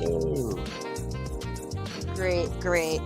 Ooh. Great.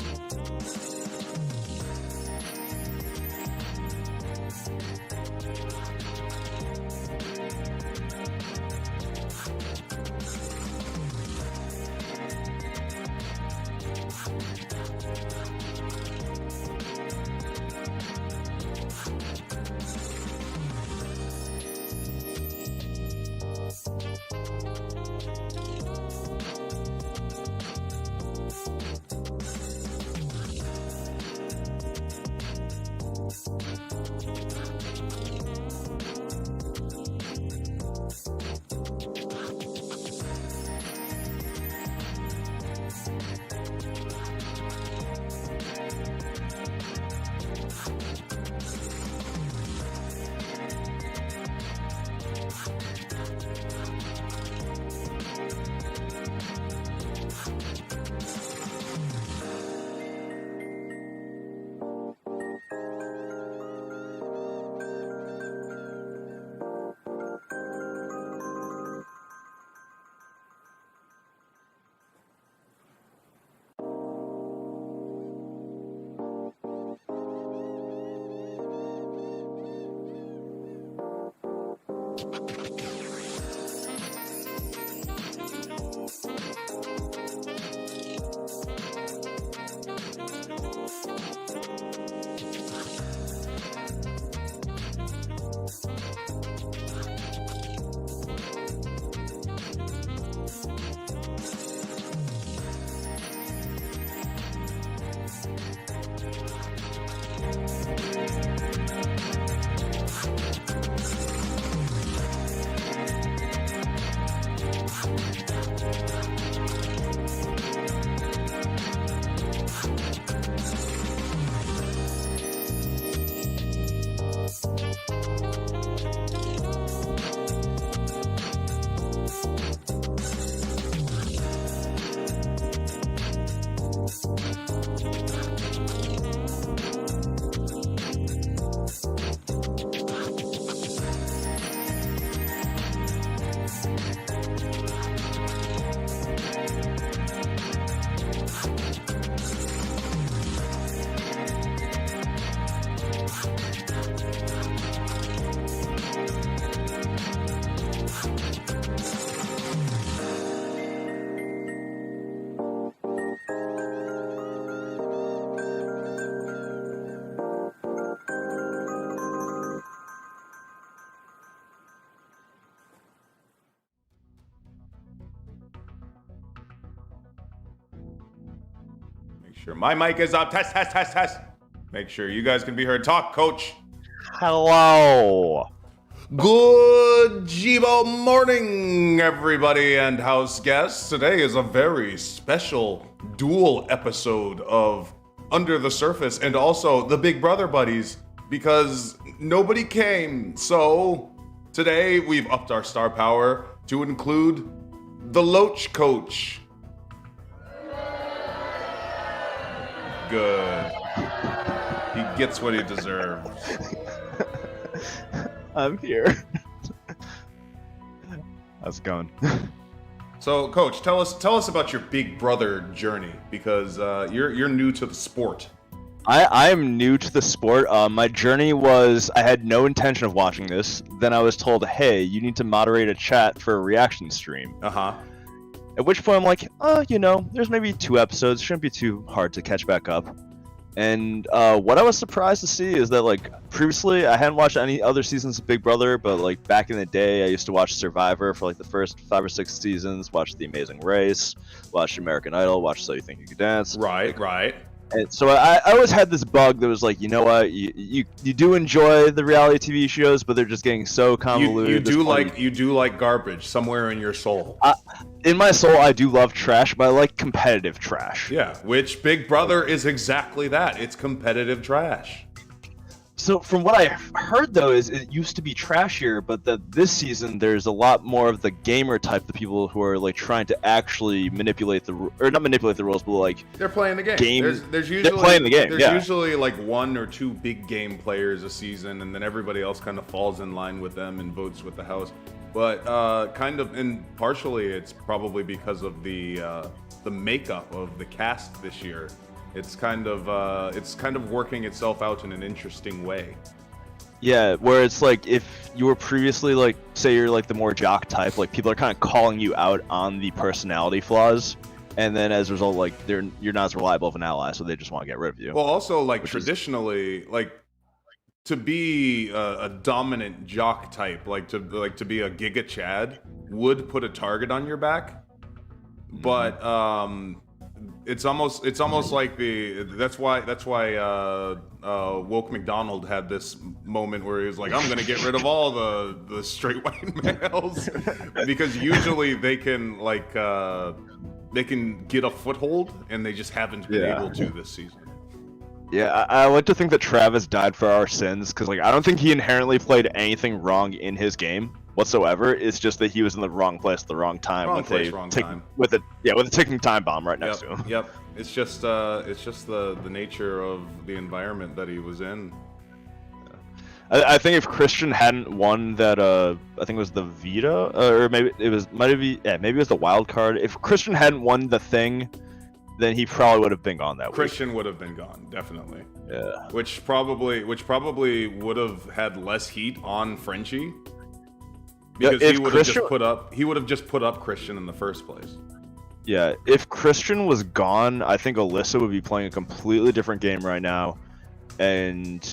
Sure, my mic is up. Test. Make sure you guys can be heard. Talk, coach. Hello. Good Jibo morning, everybody and house guests. Today is a very special dual episode of Under the Surface and also the Big Brother buddies because nobody came. So today we've upped our star power to include the Loach Coach. Good. He gets what he deserves. I'm here. How's it going? So, Coach, tell us about your Big Brother journey because you're new to the sport. I am new to the sport. My journey was I had no intention of watching this. Then I was told, hey, you need to moderate a chat for a reaction stream. At which point I'm like, there's maybe 2 episodes. Shouldn't be too hard to catch back up. And what I was surprised to see is that, like, previously I hadn't watched any other seasons of Big Brother, but, like, back in the day I used to watch Survivor for, like, the first 5 or 6 seasons, watch The Amazing Race, watch American Idol, watch So You Think You Could Dance. Right. And so I always had this bug that was like, you know what, you do enjoy the reality TV shows, but they're just getting so convoluted. You do like garbage somewhere in your soul. In my soul, I do love trash, but I like competitive trash. Yeah, which Big Brother is exactly that. It's competitive trash. So from what I heard, though, is it used to be trashier, but that this season there's a lot more of the gamer type, the people who are like trying to actually manipulate not manipulate the rules, but like they're playing the game. There's usually, they're playing the game. There's usually like 1 or 2 big game players a season, and then everybody else kind of falls in line with them and votes with the house. But kind of, and partially it's probably because of the makeup of the cast this year. It's kind of working itself out in an interesting way. Yeah, where it's like if you were previously like, say you're like the more jock type, like people are kind of calling you out on the personality flaws, and then as a result, like you're not as reliable of an ally, so they just want to get rid of you. Well, also like traditionally, like to be a dominant jock type, like to be a Giga Chad, would put a target on your back, but it's almost like that's why Woke McDonald had this moment where he was like, I'm gonna get rid of all the straight white males because usually they can get a foothold and they just haven't been able to this season. Yeah, I like to think that Travis died for our sins, because like I don't think he inherently played anything wrong in his game whatsoever. It's just that he was in the wrong place at the wrong time with a ticking time bomb right next to him. Yep. It's just the nature of the environment that he was in. I think if Christian hadn't won that, I think it was the Vita, or maybe it was maybe it was the wild card. If Christian hadn't won the thing, then he probably would have been gone that week. Christian would have been gone, definitely. Yeah. Which probably would have had less heat on Frenchie. Because he would have just put up Christian in the first place. Yeah, if Christian was gone, I think Alyssa would be playing a completely different game right now. And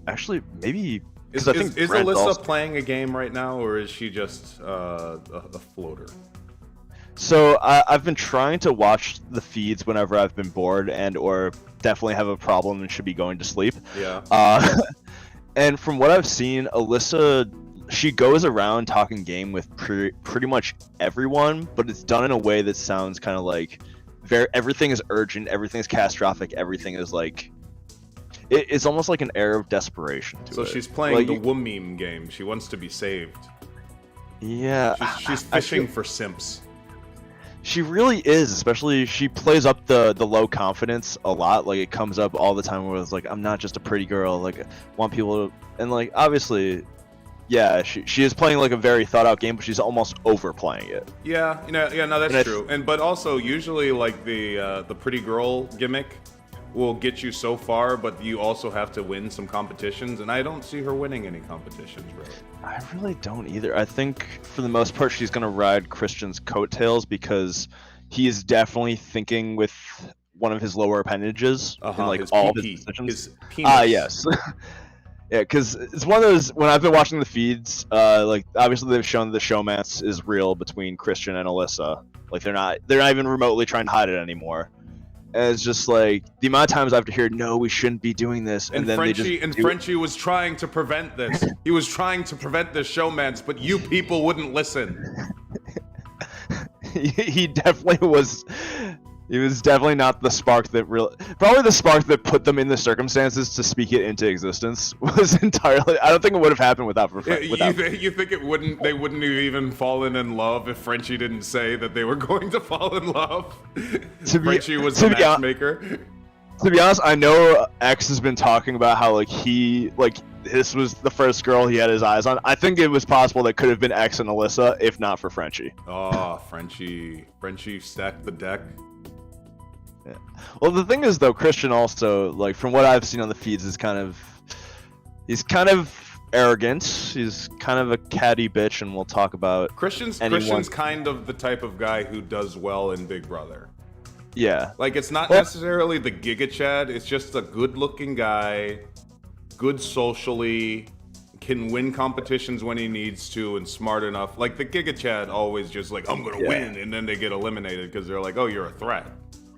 actually, maybe is Alyssa playing a game right now, or is she just a floater? So I've been trying to watch the feeds whenever I've been bored or definitely have a problem and should be going to sleep. Yeah. And from what I've seen, Alyssa, she goes around talking game with pretty much everyone, but it's done in a way that sounds kind of like everything is urgent, everything is catastrophic, everything is like it's almost like an air of desperation to it. So she's playing the Woomeme game. She wants to be saved. Yeah. She's fishing for simps. She really is, especially she plays up the low confidence a lot. Like it comes up all the time where it's like, I'm not just a pretty girl, like I want people to, and like obviously, yeah, she is playing like a very thought out game, but she's almost overplaying it. Yeah, no, that's true. But also usually like the pretty girl gimmick will get you so far, but you also have to win some competitions, and I don't see her winning any competitions, really. I really don't either. I think for the most part she's gonna ride Christian's coattails because he is definitely thinking with one of his lower appendages in like his all PP, his decisions. His penis. Yes. Yeah, because it's one of those, when I've been watching the feeds, like obviously they've shown that the showmance is real between Christian and Alyssa. Like they're not even remotely trying to hide it anymore. And it's just like the amount of times I have to hear, "No, we shouldn't be doing this," and then Frenchie was trying to prevent this. He was trying to prevent this showmance, but you people wouldn't listen. He definitely was. He was definitely not the spark that probably the spark that put them in the circumstances to speak it into existence was entirely. I don't think it would have happened without. You think it wouldn't? They wouldn't have even fallen in love if Frenchie didn't say that they were going to fall in love. Frenchie was the matchmaker. To be honest, I know X has been talking about how this was the first girl he had his eyes on. I think it was possible that could have been X and Alyssa if not for Frenchie. Oh, Frenchie stacked the deck. Yeah. Well, the thing is, though, Christian also, like, from what I've seen on the feeds, he's kind of arrogant. He's kind of a catty bitch, and we'll talk about Christian's kind of the type of guy who does well in Big Brother. Yeah. Like, it's not necessarily the Giga Chad, it's just a good-looking guy, good socially, can win competitions when he needs to, and smart enough. Like, the Giga Chad always just like, I'm gonna win, and then they get eliminated because they're like, oh, you're a threat.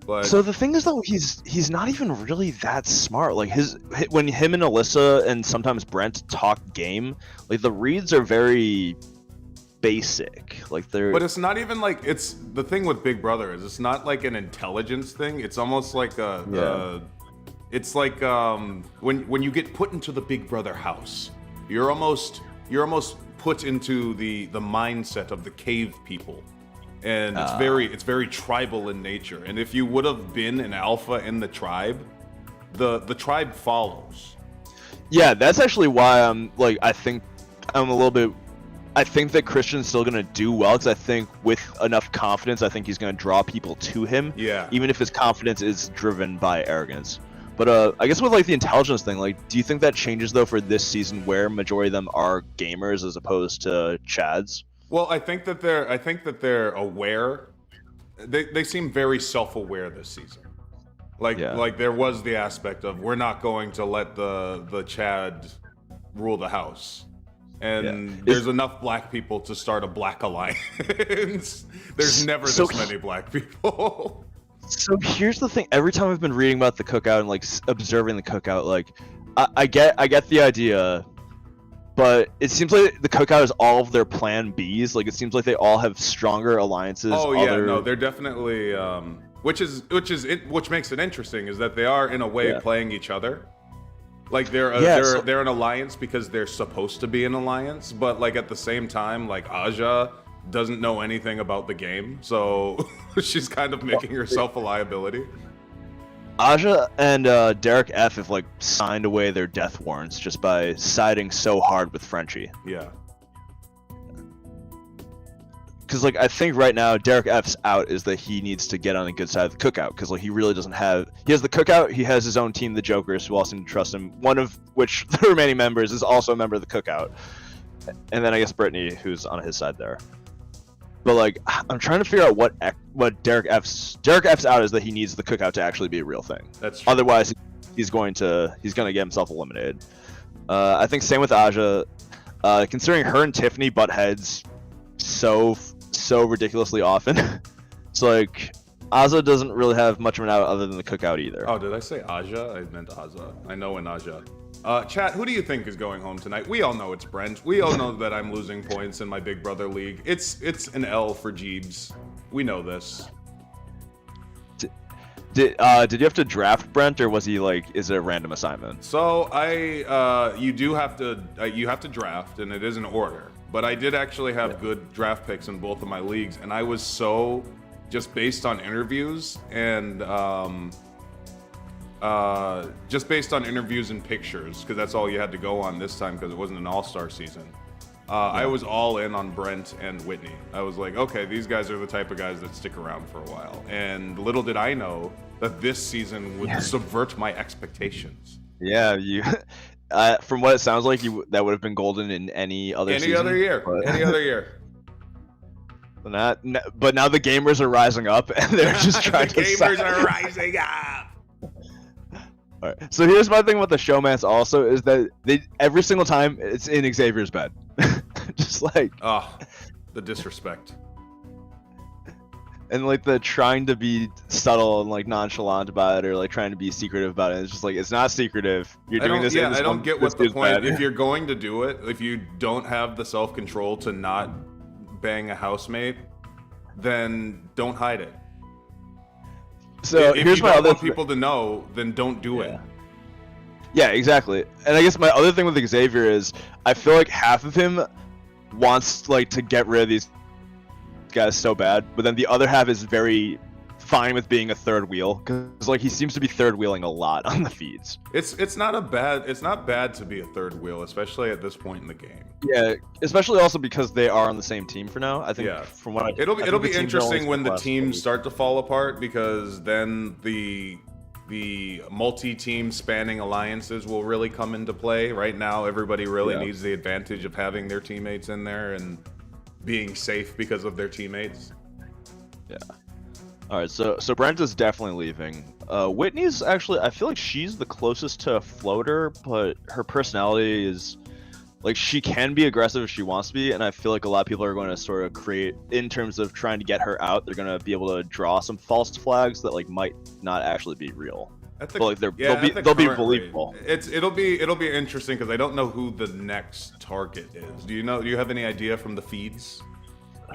But so the thing is, though, he's not even really that smart. Like when him and Alyssa and sometimes Brent talk game, like the reads are very basic. Like they're. But it's not even like it's the thing with Big Brother is it's not like an intelligence thing. It's almost like it's like when you get put into the Big Brother house, you're almost put into the mindset of the cave people. And it's very tribal in nature. And if you would have been an alpha in the tribe, the tribe follows. Yeah, that's actually why I think I'm a little bit I think that Christian's still going to do well, because I think with enough confidence, I think he's going to draw people to him. Yeah. Even if his confidence is driven by arrogance. But I guess with like the intelligence thing, like, do you think that changes though for this season, where majority of them are gamers as opposed to chads? Well, I think that they're aware. They seem very self-aware this season. Like there was the aspect of, we're not going to let the Chad rule the house. And there's enough black people to start a black alliance. There's never this many black people. So here's the thing. Every time I've been reading about the cookout and like observing the cookout, like I get the idea, but it seems like the cookout is all of their plan Bs. Like, it seems like they all have stronger alliances. Oh yeah, no, they're definitely which makes it interesting, is that they are in a way playing each other. Like they're an alliance because they're supposed to be an alliance, but like at the same time, like Aja doesn't know anything about the game, so she's kind of making herself a liability. Aja and Derek F have like signed away their death warrants just by siding so hard with Frenchie. Yeah. Because like I think right now Derek F's out is that he needs to get on the good side of the cookout, because like he really doesn't have. He has the cookout. He has his own team, the Jokers, who all seem to trust him. One of which the remaining members is also a member of the cookout, and then I guess Brittany, who's on his side there. But like I'm trying to figure out what Derek F's out is that he needs the cookout to actually be a real thing. That's true. Otherwise he's going to get himself eliminated. I think same with Aja. Considering her and Tiffany butt heads so ridiculously often. So like Aja doesn't really have much of an out other than the cookout either. Oh, did I say Aja? I meant Aja. I know in Aja. Chat, who do you think is going home tonight? We all know it's Brent. We all know that I'm losing points in my Big Brother league. It's an L for Jeebs. We know this. Did you have to draft Brent, or was he like, is it a random assignment? So you have to draft, and it is an order. But I did actually have good draft picks in both of my leagues, and I was so just based on interviews and pictures, because that's all you had to go on this time, because it wasn't an all-star season. I was all in on Brent and Whitney. I was like, okay, these guys are the type of guys that stick around for a while. And little did I know that this season would subvert my expectations. Yeah, you. From what it sounds like, that would have been golden in any other season. Any other year. But now the gamers are rising up, and they're just trying to. The gamers are rising up. All right. So here's my thing with the Showmances also, is that every single time it's in Xavier's bed. Just like, the disrespect. And like the trying to be subtle and like nonchalant about it, or like trying to be secretive about it. It's just like, it's not secretive. You're doing this. Yeah, I don't get what's the point. If you're going to do it, if you don't have the self-control to not bang a housemate, then don't hide it. So if here's you my don't other want people to know, then don't do it. Yeah, exactly. And I guess my other thing with Xavier is, I feel like half of him wants like to get rid of these guys so bad, but then the other half is very fine with being a third wheel, because like he seems to be third wheeling a lot on the feeds. It's not bad to be a third wheel, especially at this point in the game. Yeah, especially also because they are on the same team for now. I think from what it'll be interesting when the teams start to fall apart, because then the multi-team spanning alliances will really come into play. Right now, everybody really needs the advantage of having their teammates in there and being safe because of their teammates. Yeah. All right, so Brent is definitely leaving. Whitney's actually, I feel like she's the closest to a floater, but her personality is like, she can be aggressive if she wants to be, and I feel like a lot of people are going to sort of create, in terms of trying to get her out, they're going to be able to draw some false flags that like might not actually be real. But like they'll be believable. It'll be interesting, because I don't know who the next target is. Do you have any idea from the feeds?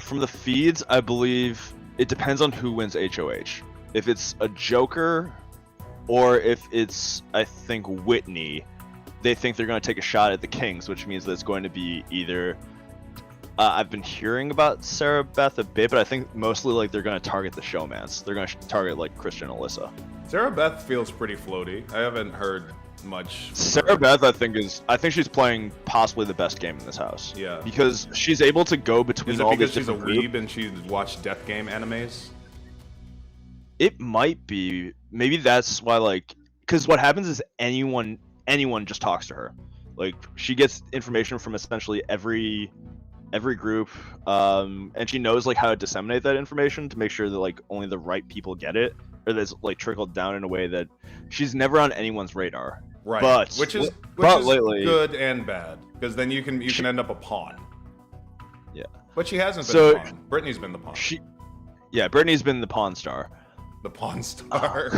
From the feeds, I believe it depends on who wins HOH. If it's a Joker, or if it's, I think, Whitney, they think they're going to take a shot at the Kings, which means that it's going to be either. I've been hearing about Sarah Beth a bit, but I think mostly like they're going to target the Showmances. They're going to target like Christian and Alyssa. Sarah Beth feels pretty floaty. I haven't heard much. Sarah Beth, I think she's playing possibly the best game in this house. Yeah. Because she's able to go between all these different groups. Is it because she's a weeb and she's watched Death Game animes? It might be. Maybe that's why, like, because what happens is anyone just talks to her. Like, she gets information from essentially every group, and she knows like how to disseminate that information to make sure that like only the right people get it, or that it's like trickled down in a way that she's never on anyone's radar. Right. But which is lately, good and bad, because then you can end up a pawn. Yeah. But she hasn't been a pawn. Brittany's been the pawn. Brittany's been the pawn star. The pawn star.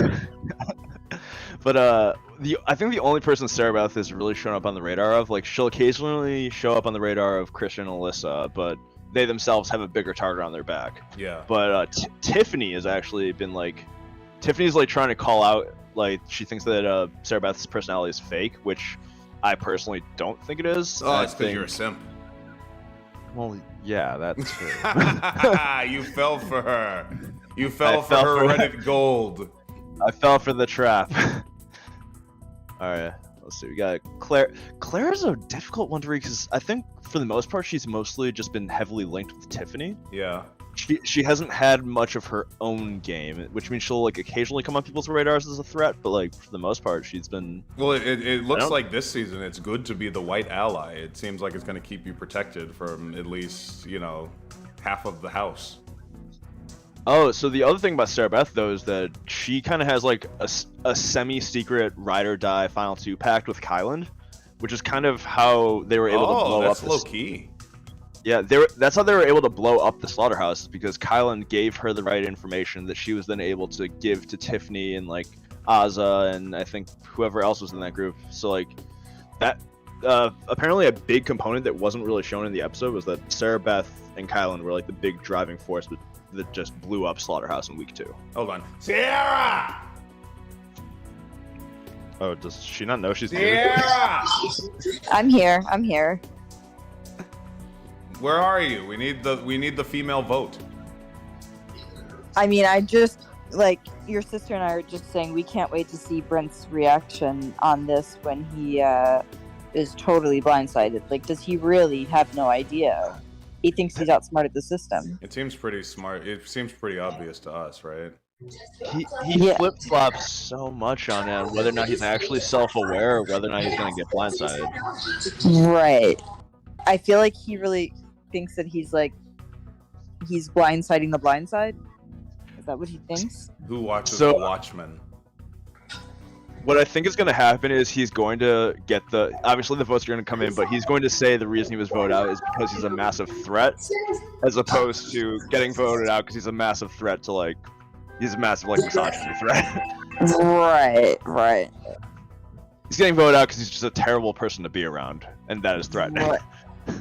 But I think the only person Sarah Beth has really shown up on the radar of, like, she'll occasionally show up on the radar of Christian and Alyssa, but they themselves have a bigger target on their back. Yeah. But Tiffany has actually been like, Tiffany's like trying to call out, like, she thinks that Sarah Beth's personality is fake, which I personally don't think it is. Oh, it's because you're a simp. Well, yeah, that's true. You fell for her. You fell for her Reddit gold. I fell for the trap. Alright, let's see. We got Claire. Claire is a difficult one to read because I think for the most part she's mostly just been heavily linked with Tiffany. Yeah. She hasn't had much of her own game, which means she'll like occasionally come on people's radars as a threat, but like for the most part she's been. Well, it looks like this season it's good to be the white ally. It seems like it's going to keep you protected from at least, half of the house. Oh, so the other thing about Sarah Beth, though, is that she kind of has, like, a semi-secret ride or die Final 2 pact with Kyland, which is kind of how they were able to blow up. Oh, that's low-key. Yeah, that's how they were able to blow up the slaughterhouse, because Kyland gave her the right information that she was then able to give to Tiffany and, like, Azza and I think whoever else was in that group. So, like, that apparently a big component that wasn't really shown in the episode was that Sarah Beth and Kyland were, like, the big driving force that just blew up Slaughterhouse in week 2. Hold on. Sierra! Oh, does she not know she's Sierra! I'm here. Where are you? We need the female vote. I mean, I just, like, your sister and I are just saying we can't wait to see Brent's reaction on this when he is totally blindsided. Like, does he really have no idea? He thinks he's outsmarted the system. It seems pretty smart. It seems pretty obvious to us, right? He flip-flops so much on it, whether or not he's actually self-aware or whether or not he's going to get blindsided. Right. I feel like he really thinks that he's blindsiding the blind side. Is that what he thinks? Who watches The Watchmen? What I think is going to happen is he's going to get obviously the votes are going to come in, but he's going to say the reason he was voted out is because he's a massive threat, as opposed to getting voted out because he's a massive threat to, like, he's a massive, like, misogyny threat. Right. He's getting voted out because he's just a terrible person to be around, and that is threatening. Right.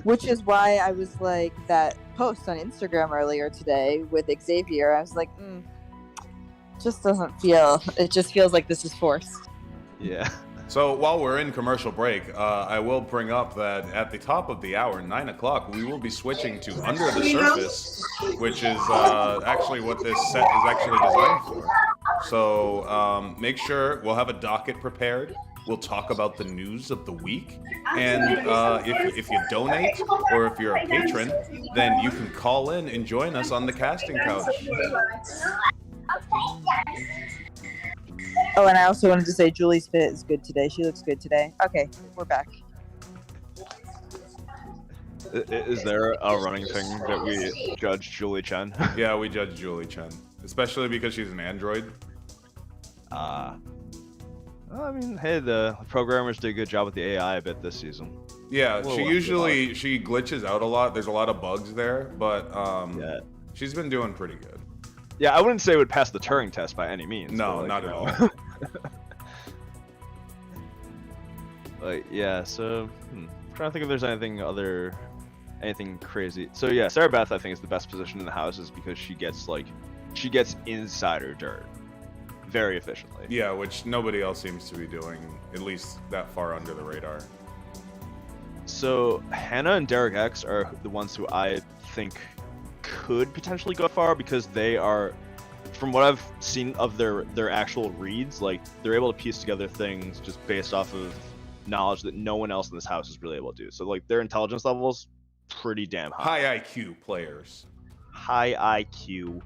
Which is why I was like, that post on Instagram earlier today with Xavier, I was like, it just feels like this is forced. Yeah. So while we're in commercial break, I will bring up that at the top of the hour, 9 o'clock, we will be switching to Under the Surface, which is actually what this set is actually designed for. So make sure we'll have a docket prepared. We'll talk about the news of the week. And if you donate or if you're a patron, then you can call in and join us on the casting couch. Oh, and I also wanted to say Julie's fit is good today. She looks good today. Okay, we're back. Is there a running thing that we judge Julie Chen? Yeah, we judge Julie Chen. Especially because she's an android. I mean, hey, the programmers did a good job with the AI a bit this season. Yeah, she glitches out a lot. There's a lot of bugs there, but yeah, she's been doing pretty good. Yeah, I wouldn't say it would pass the Turing test by any means. No, like, not at all. Like, yeah, so I'm trying to think if there's anything crazy. So yeah, Sarah Beth I think is the best position in the house is because she gets insider dirt very efficiently. Yeah, which nobody else seems to be doing, at least that far under the radar. So Hannah and Derek X are the ones who I think could potentially go far because they are from what I've seen of their actual reads, like they're able to piece together things just based off of knowledge that no one else in this house is really able to do. So like their intelligence levels pretty damn high. High IQ players. High IQ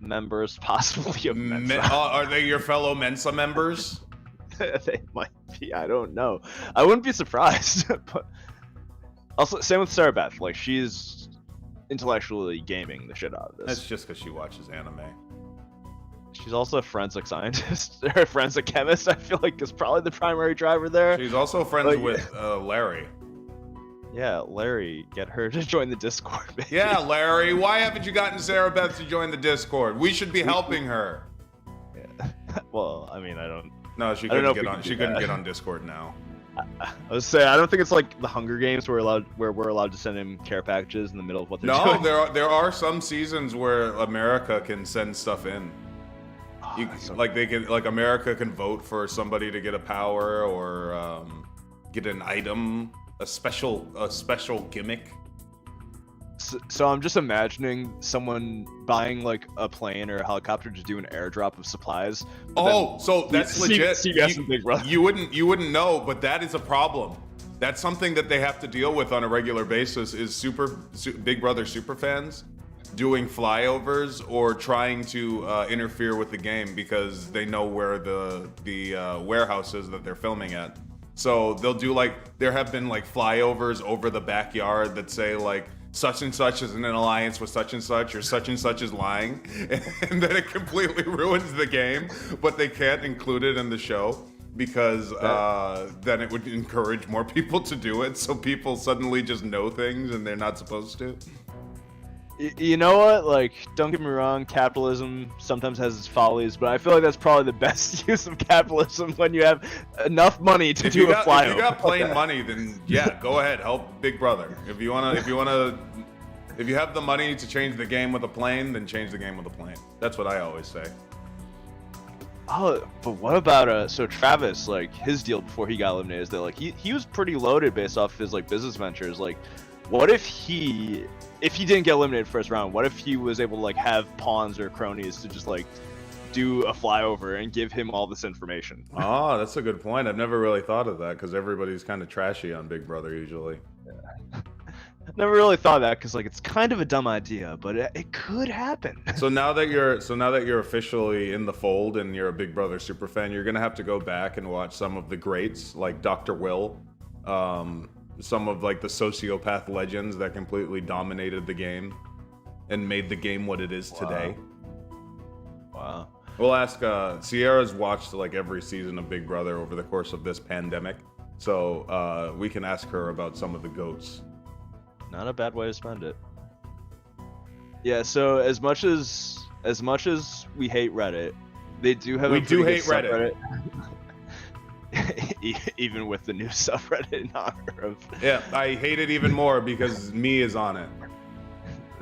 members, possibly of Mensa. Are they your fellow Mensa members? They might be. I don't know. I wouldn't be surprised. But also, same with Sarah Beth. Like she's intellectually gaming the shit out of this. That's just because she watches anime. She's also a forensic scientist or a forensic chemist. I feel like is probably the primary driver there. She's also friends with Larry. Yeah, Larry, get her to join the Discord. Baby. Yeah, Larry, why haven't you gotten Sarah Beth to join the Discord? We should be helping her. Yeah. Well, I mean, I don't. No, she couldn't get on. She couldn't get on Discord now. I was saying, I don't think it's like the Hunger Games where we're allowed to send him care packages in the middle of what they're doing. No, there are some seasons where America can send stuff in. America can vote for somebody to get a power or get an item, a special gimmick. So I'm just imagining someone buying like a plane or a helicopter to do an airdrop of supplies. Oh, so that's legit. You wouldn't know, but that is a problem. That's something that they have to deal with on a regular basis. Is Big Brother superfans doing flyovers or trying to interfere with the game because they know where the warehouse is that they're filming at. So they'll do there have been flyovers over the backyard that say such and such is in an alliance with such and such, or such and such is lying, and then it completely ruins the game, but they can't include it in the show because then it would encourage more people to do it, so people suddenly just know things and they're not supposed to. You know what? Don't get me wrong, capitalism sometimes has its follies, but I feel like that's probably the best use of capitalism when you have enough money to do a flyover. If you got plain money, then yeah, go ahead, help Big Brother. If you have the money to change the game with a plane, then change the game with a plane. That's what I always say. Oh, but what about so Travis? His deal before he got eliminated is that he was pretty loaded based off his business ventures. What if he didn't get eliminated first round? What if he was able to have pawns or cronies to just do a flyover and give him all this information? Oh, that's a good point. I've never really thought of that because everybody's kind of trashy on Big Brother usually. Yeah. Never really thought of that because it's kind of a dumb idea, but it could happen. So now that you're officially in the fold and you're a Big Brother superfan, you're gonna have to go back and watch some of the greats like Dr. Will. Some of the sociopath legends that completely dominated the game and made the game what it is today. Wow. We'll ask Sierra's watched every season of Big Brother over the course of this pandemic, so we can ask her about some of the goats. Not a bad way to spend it. Yeah, so as much as we hate Reddit, they do have hate Reddit. Even with the new subreddit in honor of... Yeah, I hate it even more because me is on it.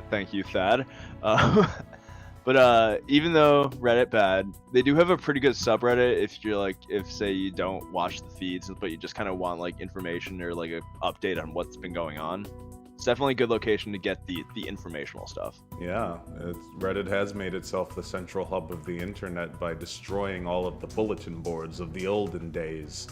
Thank you, Thad. But even though Reddit bad, they do have a pretty good subreddit if you're if say you don't watch the feeds, but you just kind of want information or a update on what's been going on. It's definitely a good location to get the informational stuff. Yeah, Reddit has made itself the central hub of the internet by destroying all of the bulletin boards of the olden days.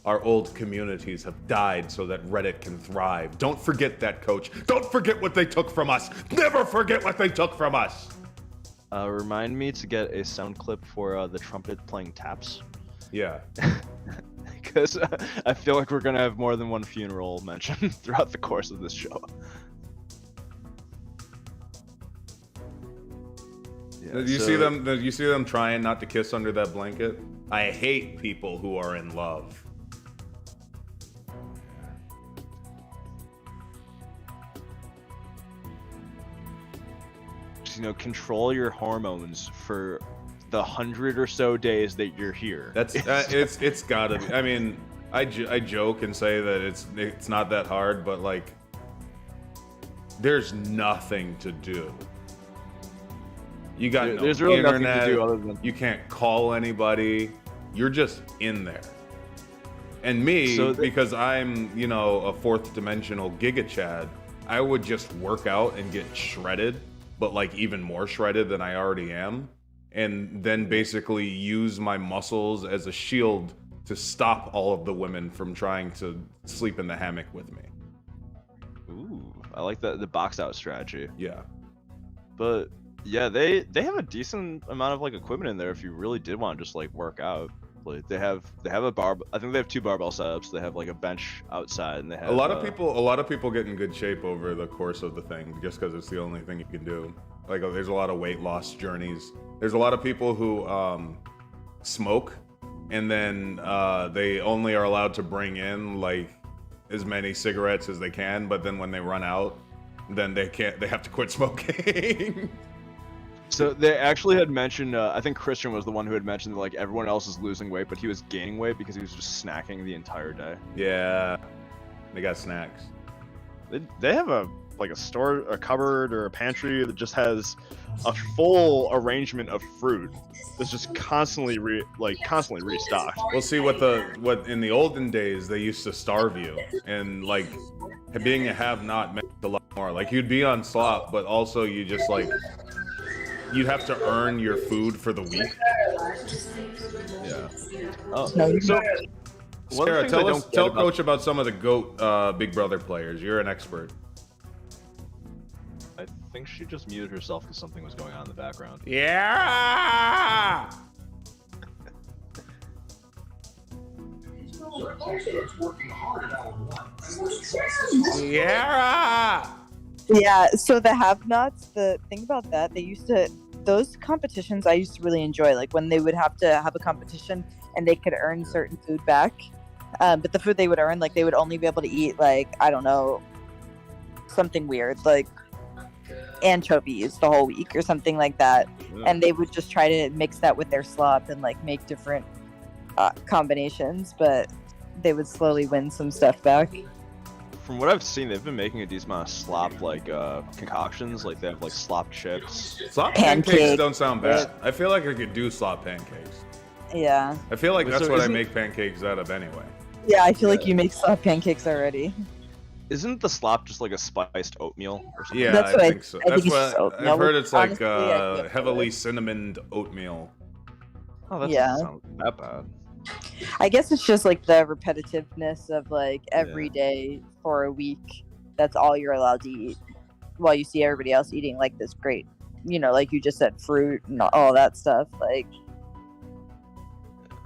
Our old communities have died so that Reddit can thrive. Don't forget that, Coach. Don't forget what they took from us. Never forget what they took from us. Remind me to get a sound clip for the trumpet playing taps. Yeah. Because I feel like we're gonna have more than one funeral mentioned throughout the course of this show. Yeah, you see them trying not to kiss under that blanket? I hate people who are in love. Just, control your hormones for the 100 or so days that you're here. That's it's gotta be. I mean, I joke and say that it's not that hard, but there's nothing to do. You got there's no really internet. Nothing to do other than... You can't call anybody. You're just in there. And me, because I'm a fourth dimensional Giga Chad, I would just work out and get shredded but like even more shredded than I already am, and then basically use my muscles as a shield to stop all of the women from trying to sleep in the hammock with me. Ooh, I like the box out strategy. Yeah. But yeah, they have a decent amount of like equipment in there if you really did want to just like work out. Like they have a bar. I think they have 2 barbell setups. They have like a bench outside, and they have a lot of people get in good shape over the course of the thing just because it's the only thing you can do. Like there's a lot of weight loss journeys. There's a lot of people who smoke, and then they only are allowed to bring in like as many cigarettes as they can, but then when they run out, then they have to quit smoking. So they actually had mentioned, I think Christian was the one who had mentioned that like everyone else is losing weight, but he was gaining weight because he was just snacking the entire day. Yeah, they got snacks. They have a store, a cupboard, or a pantry that just has a full arrangement of fruit that's just constantly restocked. We'll see what in the olden days they used to starve you, and like being a have-not meant a lot more. Like you'd be on slop, but also you just like you'd have to earn your food for the week. Yeah. No, So Sarah, tell Coach about some of the GOAT Big Brother players. You're an expert. I think she just muted herself because something was going on in the background. Yeah. Yeah. Yeah, so the have-nots, the thing about that, those competitions I used to really enjoy, like when they would have to have a competition and they could earn certain food back. But the food they would earn, like they would only be able to eat, like, I don't know, something weird, like anchovies the whole week or something like that. Yeah. And they would just try to mix that with their slop and like make different combinations, but they would slowly win some stuff back. From what I've seen, they've been making a decent amount of slop, like concoctions. Like they have like slop chips. Slop pancakes don't sound bad. I feel like I could do slop pancakes. Yeah. I feel like that's So what I make pancakes out of anyway. Yeah, I feel like you make slop pancakes already. Isn't the slop just like a spiced oatmeal or something? Yeah, That's what I think so. I think That's it's what just oatmeal. I've heard. It's like Honestly, I can't heavily do cinnamoned oatmeal. Oh, that Yeah. doesn't sound that bad. I guess it's just like the repetitiveness of like every day for a week. That's all you're allowed to eat, while you see everybody else eating like this great, like you just said, fruit and all that stuff. Like,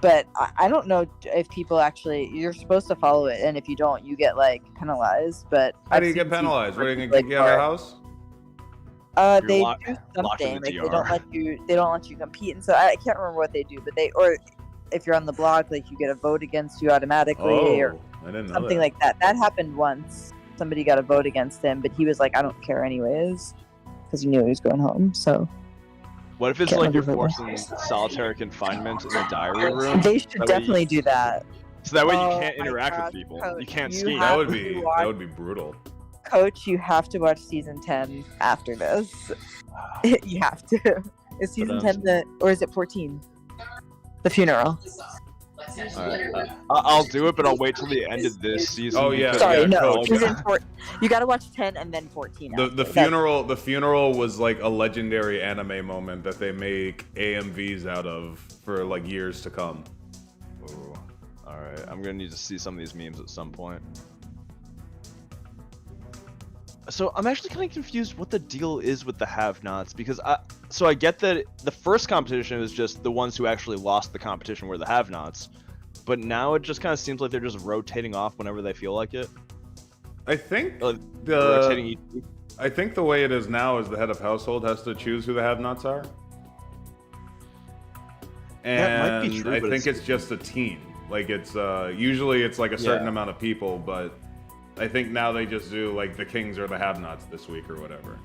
but I don't know if people actually. You're supposed to follow it, and if you don't, you get like penalized. But How do you get penalized? What are you gonna kick you out of the house? They locked do in something. the Like DR. they don't let you compete, and so I can't remember what they do. But or if you're on the block, like you get a vote against you automatically, or I didn't know something that. like that. That happened once. Somebody got a vote against him, but he was like, I don't care anyways, because he knew he was going home. So What if it's Can't like you're remember forced in solitary confinement in a diary room? they should That way definitely you- do that. So that way you Oh can't my interact gosh, with people. Coach, You can't you scheme. have- That would be brutal. Coach, you have to watch season 10 after this. You have to. Is season 10 or is it 14? The funeral. Alright, I'll do it, but I'll wait till the end of this season. Oh, yeah, because- Sorry, yeah, no. Coach. Season 4. You got to watch 10 and then 14. The after. funeral was like a legendary anime moment that they make AMVs out of for like years to come. Ooh. Alright, I'm gonna need to see some of these memes at some point. So I'm actually kind of confused what the deal is with the have-nots, because I get that the first competition was just the ones who actually lost the competition were the have-nots, but now it just kind of seems like they're just rotating off whenever they feel like it. I think Rotating each week. I think the way it is now is the head of household has to choose who the have-nots are. And That might be true, I but think it's just a team. Like it's usually it's like a certain amount of people, but I think now they just do like the kings or the have-nots this week or whatever.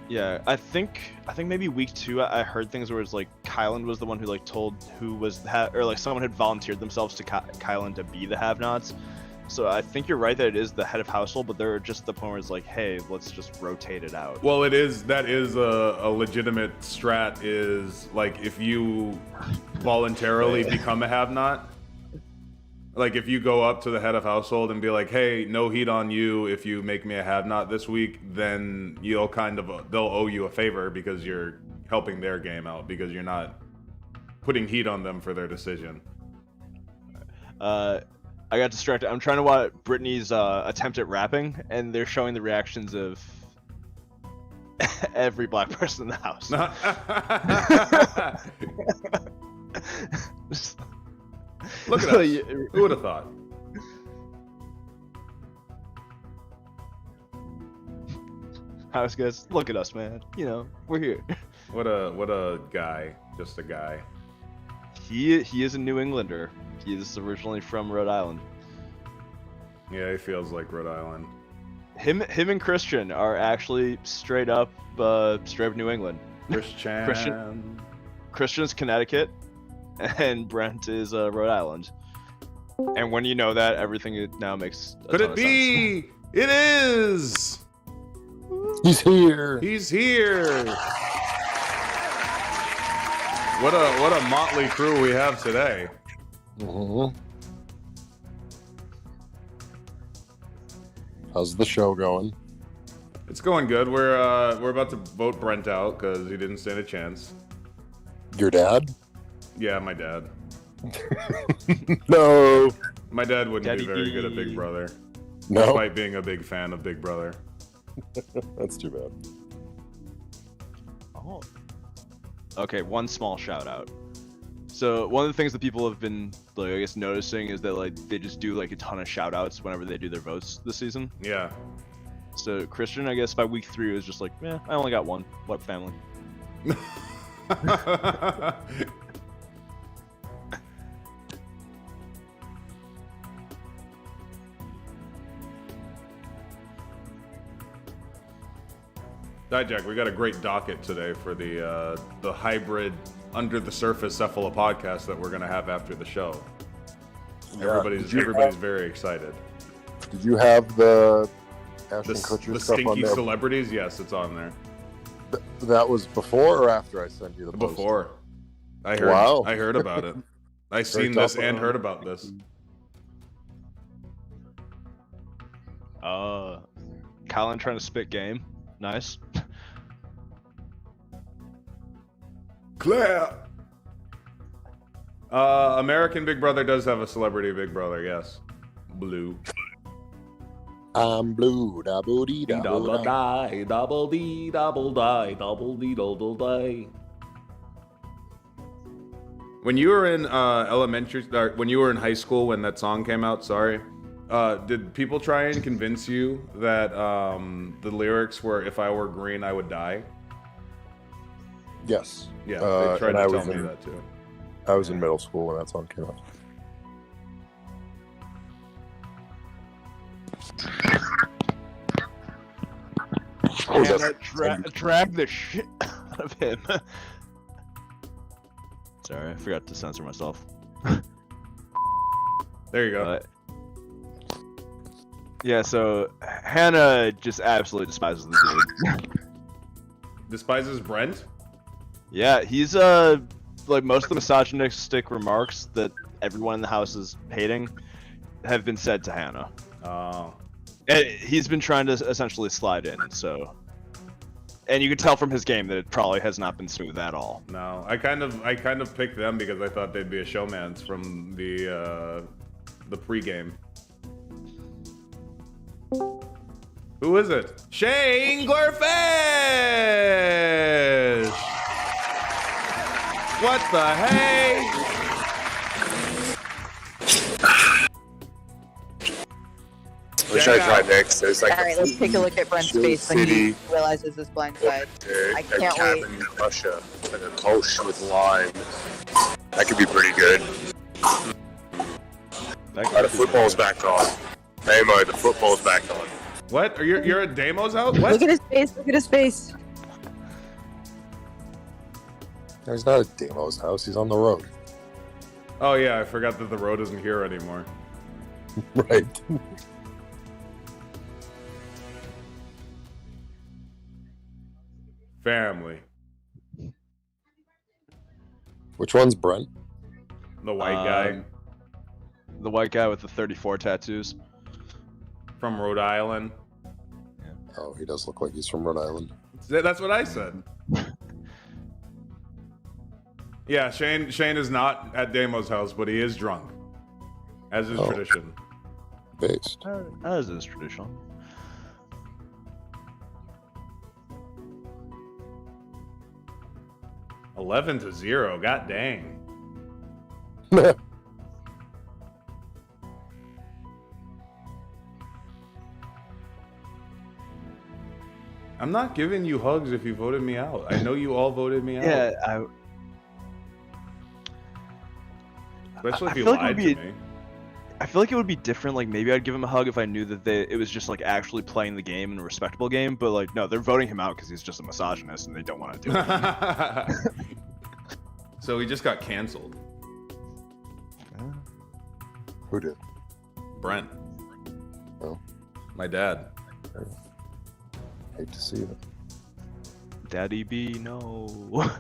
Yeah, I think maybe week 2 I heard things where it's like Kylan was the one who like told who was or like someone had volunteered themselves to Kylan to be the have-nots. So I think you're right that it is the head of household, but they're just the point where it's like, hey, let's just rotate it out. Well, that is a legitimate strat. Is like if you voluntarily become a have-not. Like, if you go up to the head of household and be like, hey, no heat on you if you make me a have-not this week, then they'll owe you a favor because you're helping their game out, because you're not putting heat on them for their decision. I got distracted. I'm trying to watch Brittany's attempt at rapping, and they're showing the reactions of every black person in the house. Look at us. Who would have thought? House guys, look at us, man. You know, we're here. What a guy. Just a guy. He is a New Englander. He is originally from Rhode Island. Yeah, he feels like Rhode Island. Him and Christian are actually straight up New England. Christian's Connecticut, and Brent is Rhode Island. And when you know that, everything now makes a Could ton it of be? sense. It is. He's here. He's here. What a motley crew we have today. Mm-hmm. How's the show going? It's going good. We're about to vote Brent out because he didn't stand a chance. Your dad? Yeah, my dad. No. My dad wouldn't Daddy be very B. good at Big Brother, No. despite being a big fan of Big Brother. That's too bad. Oh. Okay, one small shout out. So one of the things that people have been, like, I guess, noticing is that, like, they just do like a ton of shout outs whenever they do their votes this season. Yeah. So Christian, I guess by week 3 was just like, I only got one. What family? Hi, Jack. We got a great docket today for the hybrid Under the Surface Cephalopodcast that we're gonna have after the show. Yeah. Everybody's very excited. Did you have the Ashton The Kutcher stuff on stinky there? celebrities, yes, it's on there. That was before or after I sent you the post? Before. I heard. Wow. I heard about it. I seen tough this and on- heard about this. Colin trying to spit game. Nice. Claire. American Big Brother does have a celebrity Big Brother, yes. Blue. I'm blue, double dee double die. die, double D, double die, double D, double die. When you were in when you were in high school, when that song came out, did people try and convince you that the lyrics were "If I were green, I would die"? Yes. Yeah, they tried and to I tell was me in- that too. I was in middle school when that song came out. Oh, that's- Drag the shit out of him. Sorry, I forgot to censor myself. There you go. Yeah, so Hannah just absolutely despises the dude. Despises Brent? Yeah, he's like most of the misogynistic remarks that everyone in the house is hating have been said to Hannah. Oh. And he's been trying to essentially slide in, so. And you can tell from his game that it probably has not been smooth at all. No, I kind of picked them because I thought they'd be a Showmances from the pregame. Who is it? Shane Glorfish! What the hey? What should I try next? There's like All right, let's take a look at Brent's Shield face when he City. realizes his blind side. I a can't cabin wait. in Russia and a Kolsch with lime. That could be pretty good. The football's back on. Hey Mo, the football's back on. What? You're at Damo's house? Look What? at his face. Look at his face. He's not at Damo's house. He's on the road. Oh yeah, I forgot that the road isn't here anymore. Right. Family. Which one's Brent? The white guy. The white guy with the 34 tattoos. From Rhode Island. Oh, he does look like he's from Rhode Island. That's what I said. Yeah, Shane is not at Damo's house, but he is drunk. As is tradition. Based. As is traditional. $11-0. God dang. I'm not giving you hugs if you voted me out. I know you all voted me out. Yeah, especially if you lied to me. I feel like it would be different. Like maybe I'd give him a hug if I knew that it was just like actually playing the game in a respectable game. But like no, they're voting him out because he's just a misogynist and they don't want to do it. So he just got canceled. Who did? Brent. Oh. My dad. Hate to see it. Daddy B, no.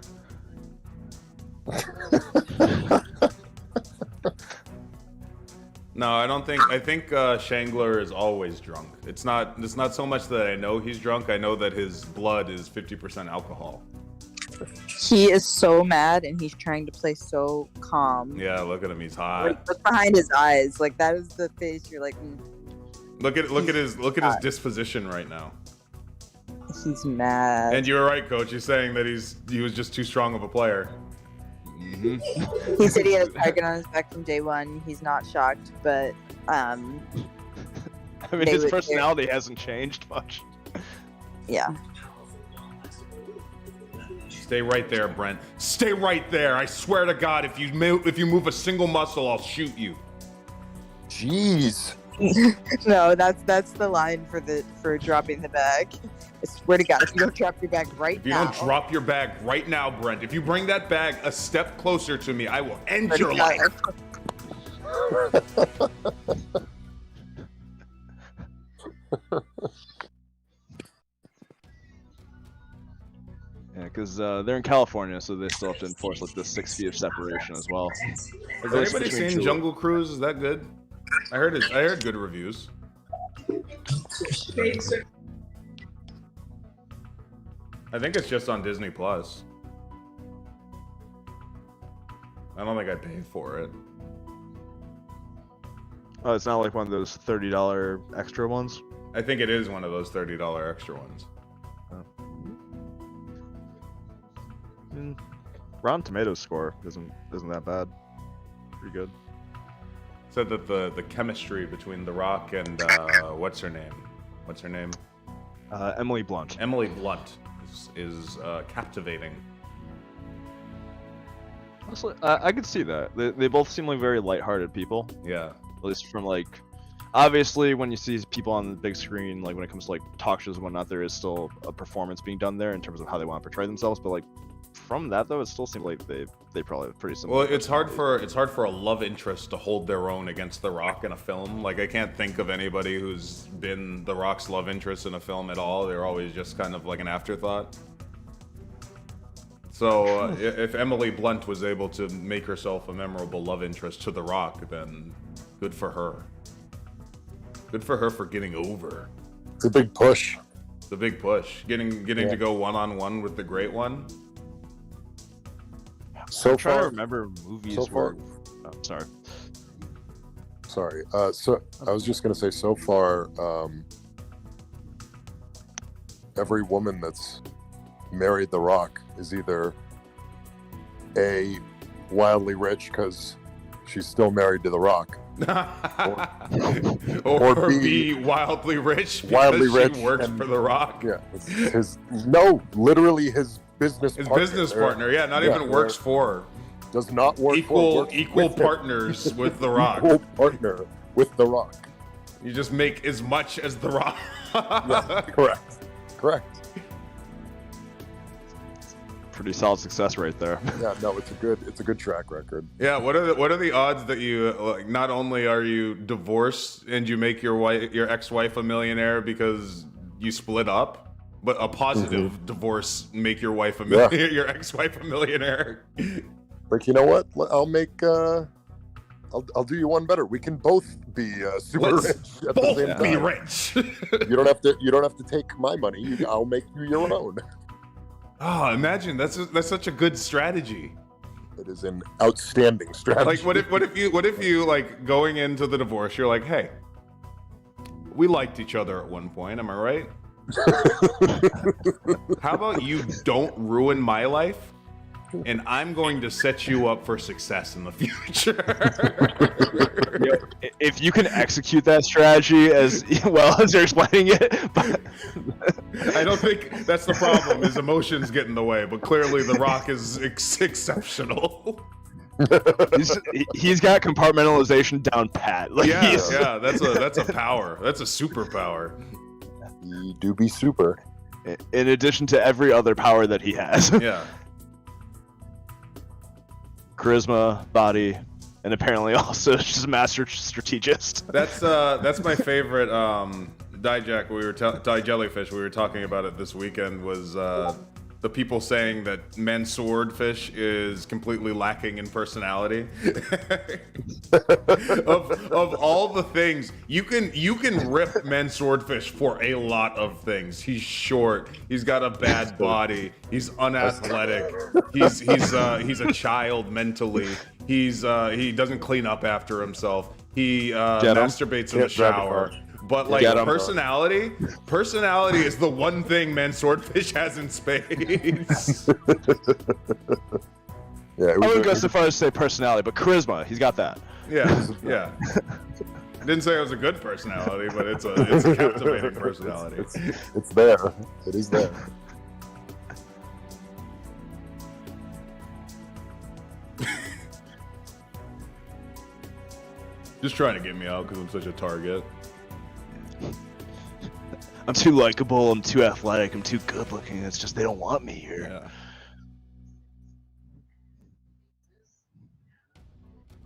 No, I don't think. I think Shangler is always drunk. It's not so much that I know he's drunk. I know that his blood is 50% alcohol. He is so mad, and he's trying to play so calm. Yeah, look at him. He's hot. Look behind his eyes. Like that is the face. You're like. Look at his disposition right now. He's mad. And you were right, Coach. You're saying that he was just too strong of a player. Mm-hmm. He said he had a target on his back from day one. He's not shocked, but I mean, his personality hasn't changed much. Yeah. Stay right there, Brent. Stay right there. I swear to God, if you move a single muscle, I'll shoot you. Jeez. No, that's the line for dropping the bag. I swear to God, if you don't drop your bag right now. If you don't drop your bag right now, Brent, if you bring that bag a step closer to me, I will end your life. Yeah, because they're in California, so they still have to enforce like the 6 feet of separation as well. Has anybody seen Jungle Cruise? Is that good? I heard good reviews. I think it's just on Disney Plus. I don't think I paid for it. Oh, it's not like one of those $30 extra ones? I think it is one of those $30 extra ones. Rotten Tomatoes score isn't that bad. Pretty good. Said that the chemistry between The Rock and what's her name? Emily Blunt. Emily Blunt is captivating. Honestly, I could see that. They both seem like very lighthearted people. Yeah. At least from like, obviously when you see people on the big screen, like when it comes to like talk shows and whatnot, there is still a performance being done there in terms of how they want to portray themselves. But like from that though, it still seems like they probably have pretty similar. Well, it's hard for a love interest to hold their own against The Rock in a film. Like I can't think of anybody who's been The Rock's love interest in a film at all. They're always just kind of like an afterthought. So if Emily Blunt was able to make herself a memorable love interest to The Rock, then good for her. Good for her for getting over. It's a big push. The big push. Getting to go one-on-one with the Great One. So I'm trying far, to remember movies so far, Oh, sorry. Sorry. So I was just gonna say, so far, every woman that's married The Rock is either A, wildly rich because she's still married to The Rock, or B, wildly rich because she works for The Rock. Yeah, literally his business partner. Yeah, not even works for. Does not work equal partners with The Rock. Equal partner with The Rock. You just make as much as The Rock. Yeah, correct. Pretty solid success right there. Yeah, no, it's a good track record. Yeah, what are the odds that you like, not only are you divorced and you make your ex-wife a millionaire because you split up, but a positive divorce make your wife your ex-wife a millionaire? Like, you know what? I'll make I'll do you one better. We can both be super Let's rich at the both same be time. rich. You don't have to take my money. I'll make you your own. Oh, imagine that's such a good strategy. It is an outstanding strategy. Like, what if you like going into the divorce? You're like, hey, we liked each other at one point. Am I right? How about you don't ruin my life, and I'm going to set you up for success in the future. If you can execute that strategy as well as you're explaining it, but... I don't think that's the problem. His emotions get in the way, but clearly The Rock is exceptional. he's got compartmentalization down pat. Like yeah, that's a power. That's a superpower. You do be super. In addition to every other power that he has. Yeah. Charisma, body, and apparently also just a master strategist. That's my favorite die jellyfish. We were talking about it this weekend. Was the people saying that Mansoor fish is completely lacking in personality. of all the things you can rip Mansoor fish for a lot of things. He's short. He's got a bad body. He's unathletic. He's a child mentally. He doesn't clean up after himself. He masturbates in the shower. But like personality is the one thing Swordfish has in spades. Yeah, I wouldn't go so far as to say personality, but charisma, he's got that. Yeah. I didn't say it was a good personality, but it's a captivating personality. It's there. It is there. Just trying to get me out because I'm such a target. I'm too likable, I'm too athletic, I'm too good looking. It's just they don't want me here. Yeah.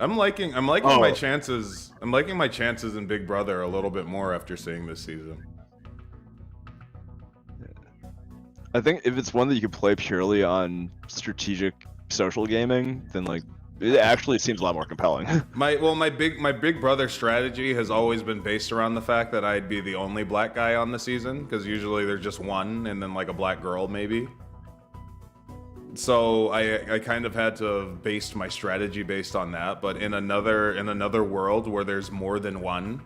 I'm liking my chances. I'm liking my chances in Big Brother a little bit more after seeing this season. I think if it's one that you can play purely on strategic social gaming, then like it actually seems a lot more compelling. My Big Brother strategy has always been based around the fact that I'd be the only black guy on the season, because usually there's just one and then like a black girl maybe. So I kind of had to base my strategy based on that. But in another world where there's more than one,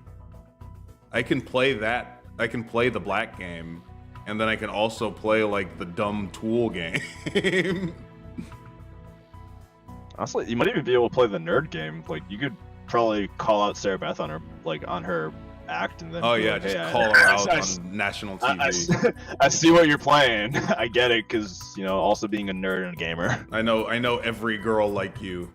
I can play that. I can play the black game, and then I can also play like the dumb tool game. Honestly, you might even be able to play the nerd game. Like you could probably call out Sarah Beth on her act, and then call her out on national TV. I see what you're playing. I get it, because also being a nerd and a gamer. I know every girl like you.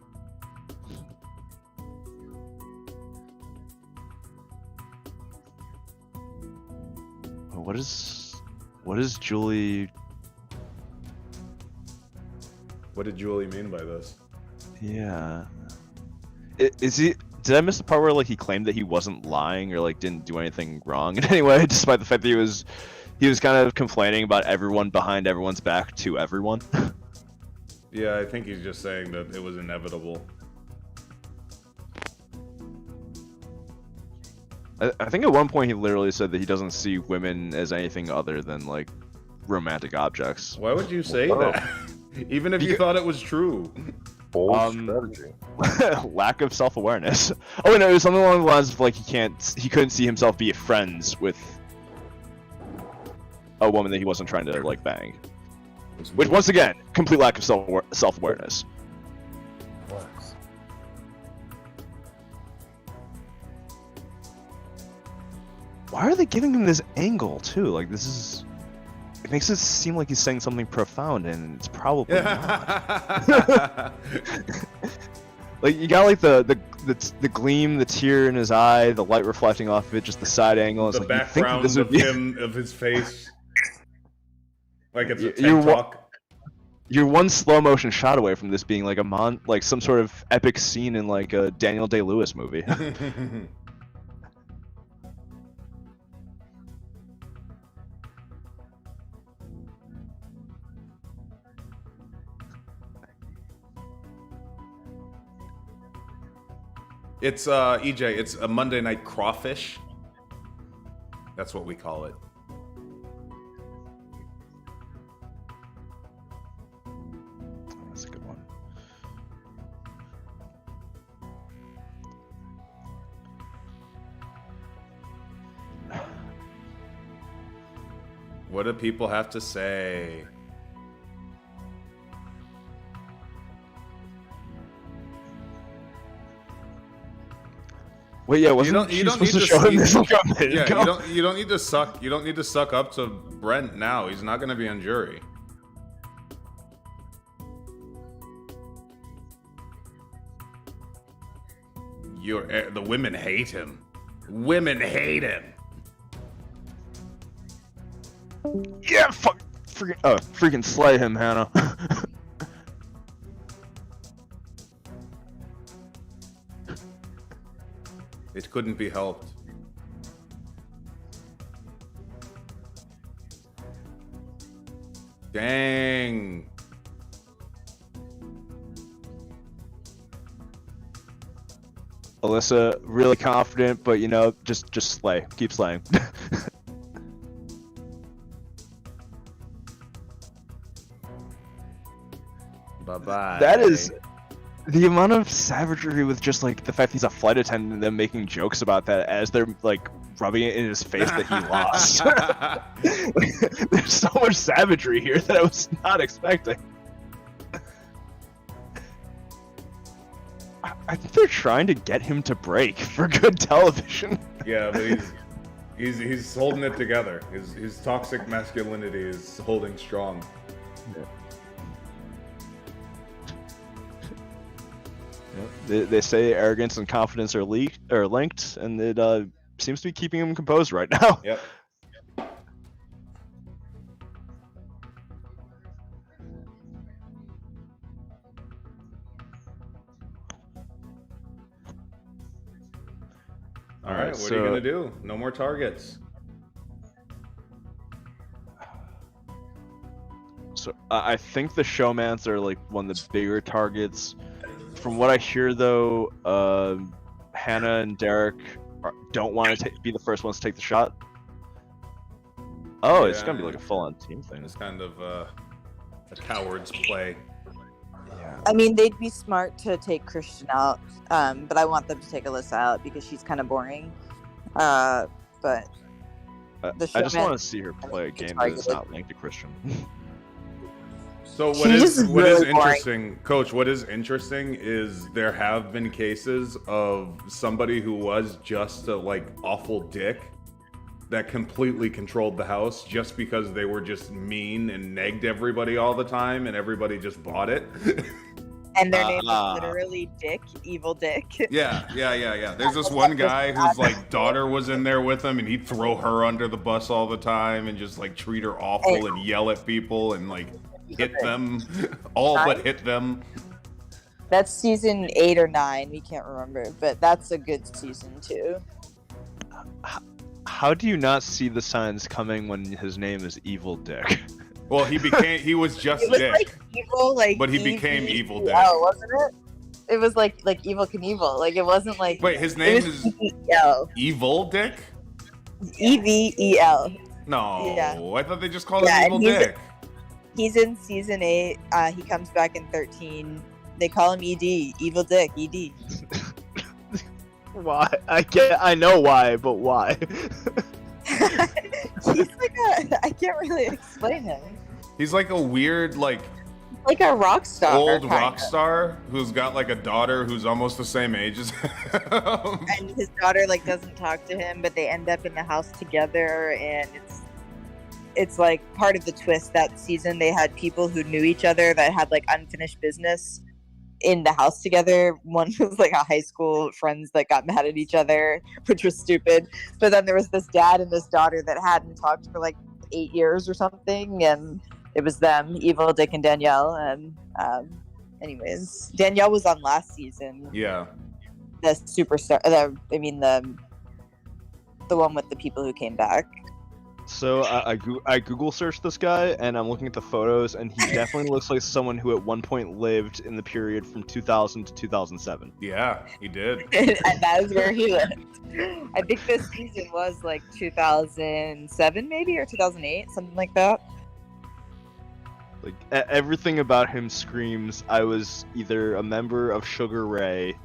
What is Julie? What did Julie mean by this? Yeah. Is he? Did I miss the part where like he claimed that he wasn't lying or like didn't do anything wrong in any way, despite the fact that he was kind of complaining about everyone behind everyone's back to everyone? Yeah, I think he's just saying that it was inevitable. I think at one point he literally said that he doesn't see women as anything other than like romantic objects. Why would you say that? Even if you thought it was true. Bold strategy. Lack of self-awareness. Oh no, it was something along the lines of like he couldn't see himself be friends with a woman that he wasn't trying to like bang. Which once again, complete lack of self-awareness. Why are they giving him this angle too? Like it makes it seem like he's saying something profound, and it's probably not. Like you got like the gleam, the tear in his eye, the light reflecting off of it, just the side angle. It's the like, background of his face, like it's a TED Talk. You're one slow motion shot away from this being like like some sort of epic scene in like a Daniel Day-Lewis movie. It's EJ. It's a Monday night crawfish. That's what we call it. That's a good one. What do people have to say? Wait, yeah, wasn't you don't need to show him this? Yeah, you don't need to suck up to Brent now. He's not gonna be on jury. The women hate him. Women hate him. Yeah, freaking slay him, Hannah. It couldn't be helped. Dang. Alyssa, really confident, but just slay. Keep slaying. Bye-bye. That is the amount of savagery with just like the fact he's a flight attendant and them making jokes about that as they're like rubbing it in his face that he lost. There's so much savagery here that I was not expecting. I think they're trying to get him to break for good television. Yeah, but he's holding it together. His toxic masculinity is holding strong. Yeah. They say arrogance and confidence are linked, and it seems to be keeping him composed right now. Yep. All right, what are you gonna do? No more targets. So I think the Showmances are like one of the bigger targets. From what I hear, though, Hannah and Derek don't want to be the first ones to take the shot. Oh, yeah, it's gonna be like a full-on team thing. It's kind of a coward's play. Yeah. I mean, they'd be smart to take Christian out, but I want them to take Alyssa out because she's kind of boring. But I just want to see her play a game that is not linked to Christian. So what is interesting, Coach, what is interesting is there have been cases of somebody who was just a awful dick that completely controlled the house just because they were just mean and negged everybody all the time and everybody just bought it. And their name was literally Dick, Evil Dick. Yeah. There's this one guy whose daughter was in there with him, and he'd throw her under the bus all the time and just treat her awful and yell at people and hit them, but hit them. That's season 8 or 9, we can't remember, but that's a good season too. How do you not see the signs coming when his name is Evil Dick? Well, he was just it was Dick. Evil, but he became Evil Dick. Oh, wasn't it? It was like Evil Knievel. It wasn't like. Wait, his name is E-V-E-L. Evil Dick? EVEL. No, yeah. I thought they just called him Evil Dick. He's in season 8. He comes back in 13. They call him ED, Evil Dick, ED. Why? I know why, but why? He's I can't really explain him. He's like a weird, like a rock star. Old rock star who's got a daughter who's almost the same age as him. And his daughter doesn't talk to him, but they end up in the house together, and it's part of the twist that season. They had people who knew each other that had unfinished business in the house together. One was a high school friends that got mad at each other, which was stupid. But then there was this dad and this daughter that hadn't talked for 8 years or something, and it was them, Evil Dick and Danielle. And anyways, Danielle was on last season. Yeah. The superstar. The one with the people who came back. So I Google searched this guy, and I'm looking at the photos, and he definitely looks like someone who at one point lived in the period from 2000 to 2007. Yeah, he did. And that is where he lived. I think this season was like 2007 maybe, or 2008, something like that. Like everything about him screams, I was either a member of Sugar Ray,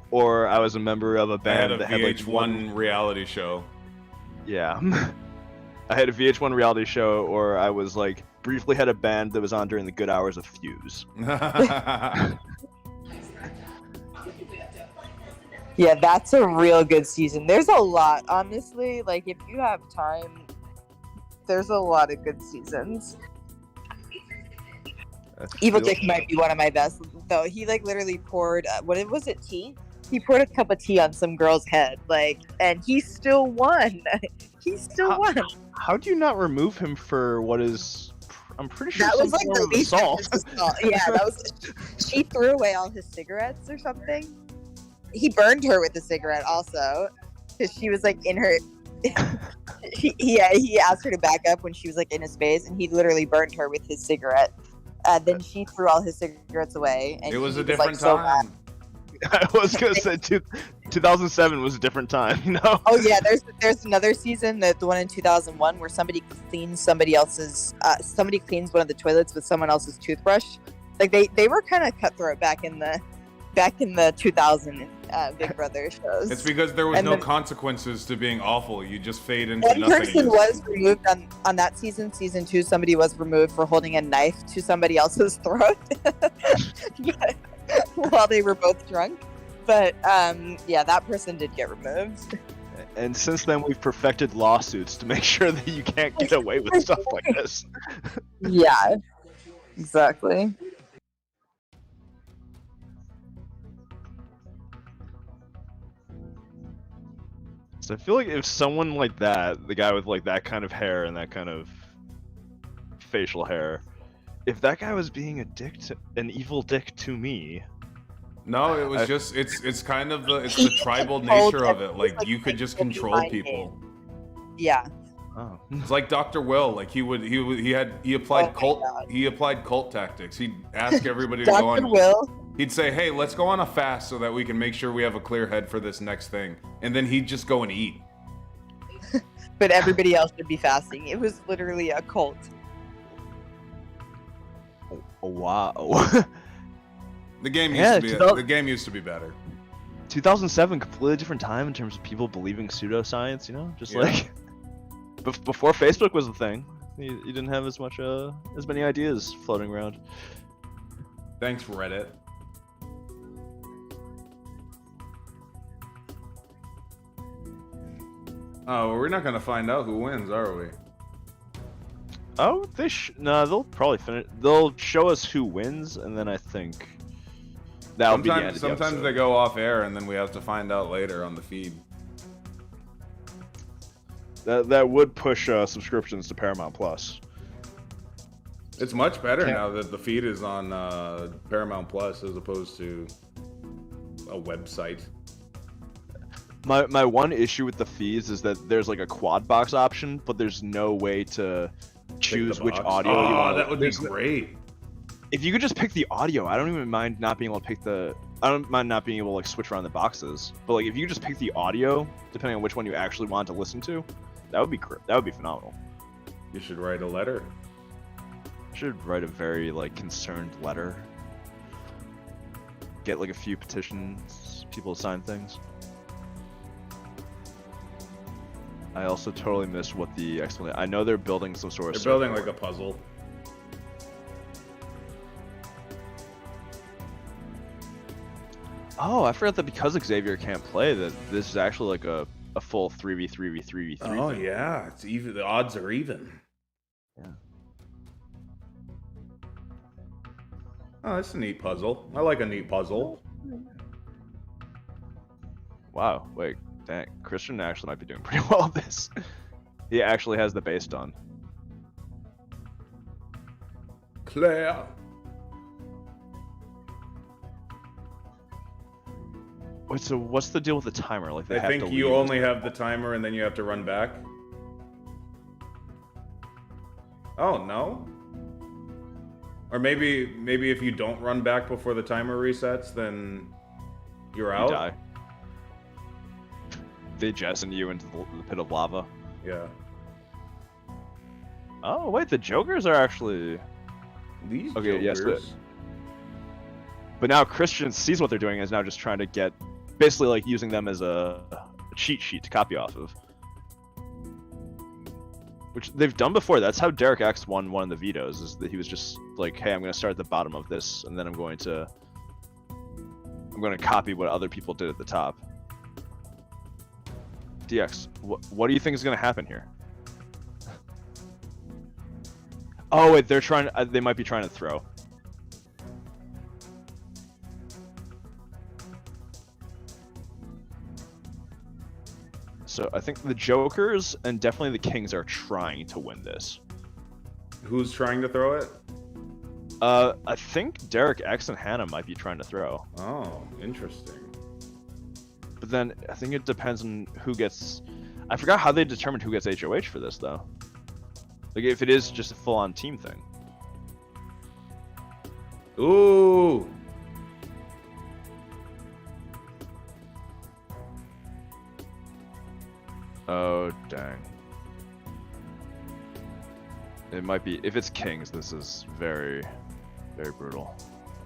or I was a member of a band that had like VH1 reality show. Yeah. I had a VH1 reality show, or I was like briefly had a band that was on during the good hours of Fuse. Yeah, that's a real good season. There's a lot, honestly. Like, if you have time, there's a lot of good seasons. Evil Dick might be one of my best, though. He like literally poured what was it, tea? He poured a cup of tea on some girl's head, like, and he still won. He still won. How do you not remove him for what is? I'm pretty sure that was like the least assault. Yeah, that was. She threw away all his cigarettes or something. He burned her with a cigarette also, because she was like in her. He asked her to back up when she was like in his face, and he literally burned her with his cigarette. Then she threw all his cigarettes away. And it was a like, different time. I was gonna say 2007 was a different time, you know. Oh yeah, there's another season, the one in 2001, where somebody cleans one of the toilets with someone else's toothbrush. Like they were kind of cutthroat back in the 2000 Big Brother shows. It's because there was no consequences to being awful. You just fade into one nothingness. person was removed on that season. Season 2, somebody was removed for holding a knife to somebody else's throat while they were both drunk. But yeah, that person did get removed. And since then, we've perfected lawsuits to make sure that you can't get away with stuff like this. Yeah, exactly. So I feel like if someone like that, the guy with like that kind of hair and that kind of facial hair, if that guy was being an evil dick to me. No, it was just it's kind of the tribal nature of it. Like you could just control people. Yeah. Oh. It's like Dr. Will. Like he applied cult tactics. He'd ask everybody to go on. Dr. Will. He'd say, "Hey, let's go on a fast so that we can make sure we have a clear head for this next thing." And then he'd just go and eat. But everybody else would be fasting. It was literally a cult. Oh, wow. The game used to be better. 2007, completely different time in terms of people believing pseudoscience. You know, just like before Facebook was a thing. You didn't have as many ideas floating around. Thanks, Reddit. Oh, well, we're not gonna find out who wins, are we? Oh, they'll probably finish. They'll show us who wins, and then I think that'll be the end of the Sometimes episode. they go off air, and then we have to find out later on the feed. That would push subscriptions to Paramount Plus. It's much better now that the feed is on Paramount Plus as opposed to a website. My one issue with the feeds is that there's like a quad box option, but there's no way to choose which audio you want. Oh, that would be great. If you could just pick the audio, I don't even mind not being able to pick I don't mind not being able to like switch around the boxes. But like if you could just pick the audio, depending on which one you actually want to listen to, that would be phenomenal. You should write a letter. I should write a very like concerned letter. Get like a few petitions, people to sign things. I also totally missed what the explanation. I know they're building some sort of. They're building like a puzzle. Oh, I forgot that because Xavier can't play, that this is actually like a full 3v3v3v3. Oh thing. yeah, it's even. The odds are even. Yeah. Oh, that's a neat puzzle. I like a neat puzzle. Wow. Wait. Dang. Christian actually might be doing pretty well at this. He actually has the base done. Claire. Wait. So what's the deal with the timer? Like they I have think to you leave. only have the timer and then you have to run back. Oh, no? Or maybe if you don't run back before the timer resets, then you're out? You die. They jettison you into the pit of lava. Yeah. Oh, wait, the Jokers are actually... These Okay, yes, Jokers? But now Christian sees what they're doing and is now just trying to get... Basically, like, using them as a cheat sheet to copy off of. Which they've done before. That's how Derek X won one of the vetoes, is that he was just like, hey, I'm going to start at the bottom of this, and then I'm going to copy what other people did at the top. DX, what do you think is going to happen here? Oh, wait, they might be trying to throw. So I think the Jokers and definitely the Kings are trying to win this. Who's trying to throw it? I think Derek X and Hannah might be trying to throw. Oh, interesting. But then I think it depends on who gets... I forgot how they determined who gets HOH for this, though. Like, if it is just a full-on team thing. Ooh! Oh, dang. It might be... If it's Kings, this is very, very brutal.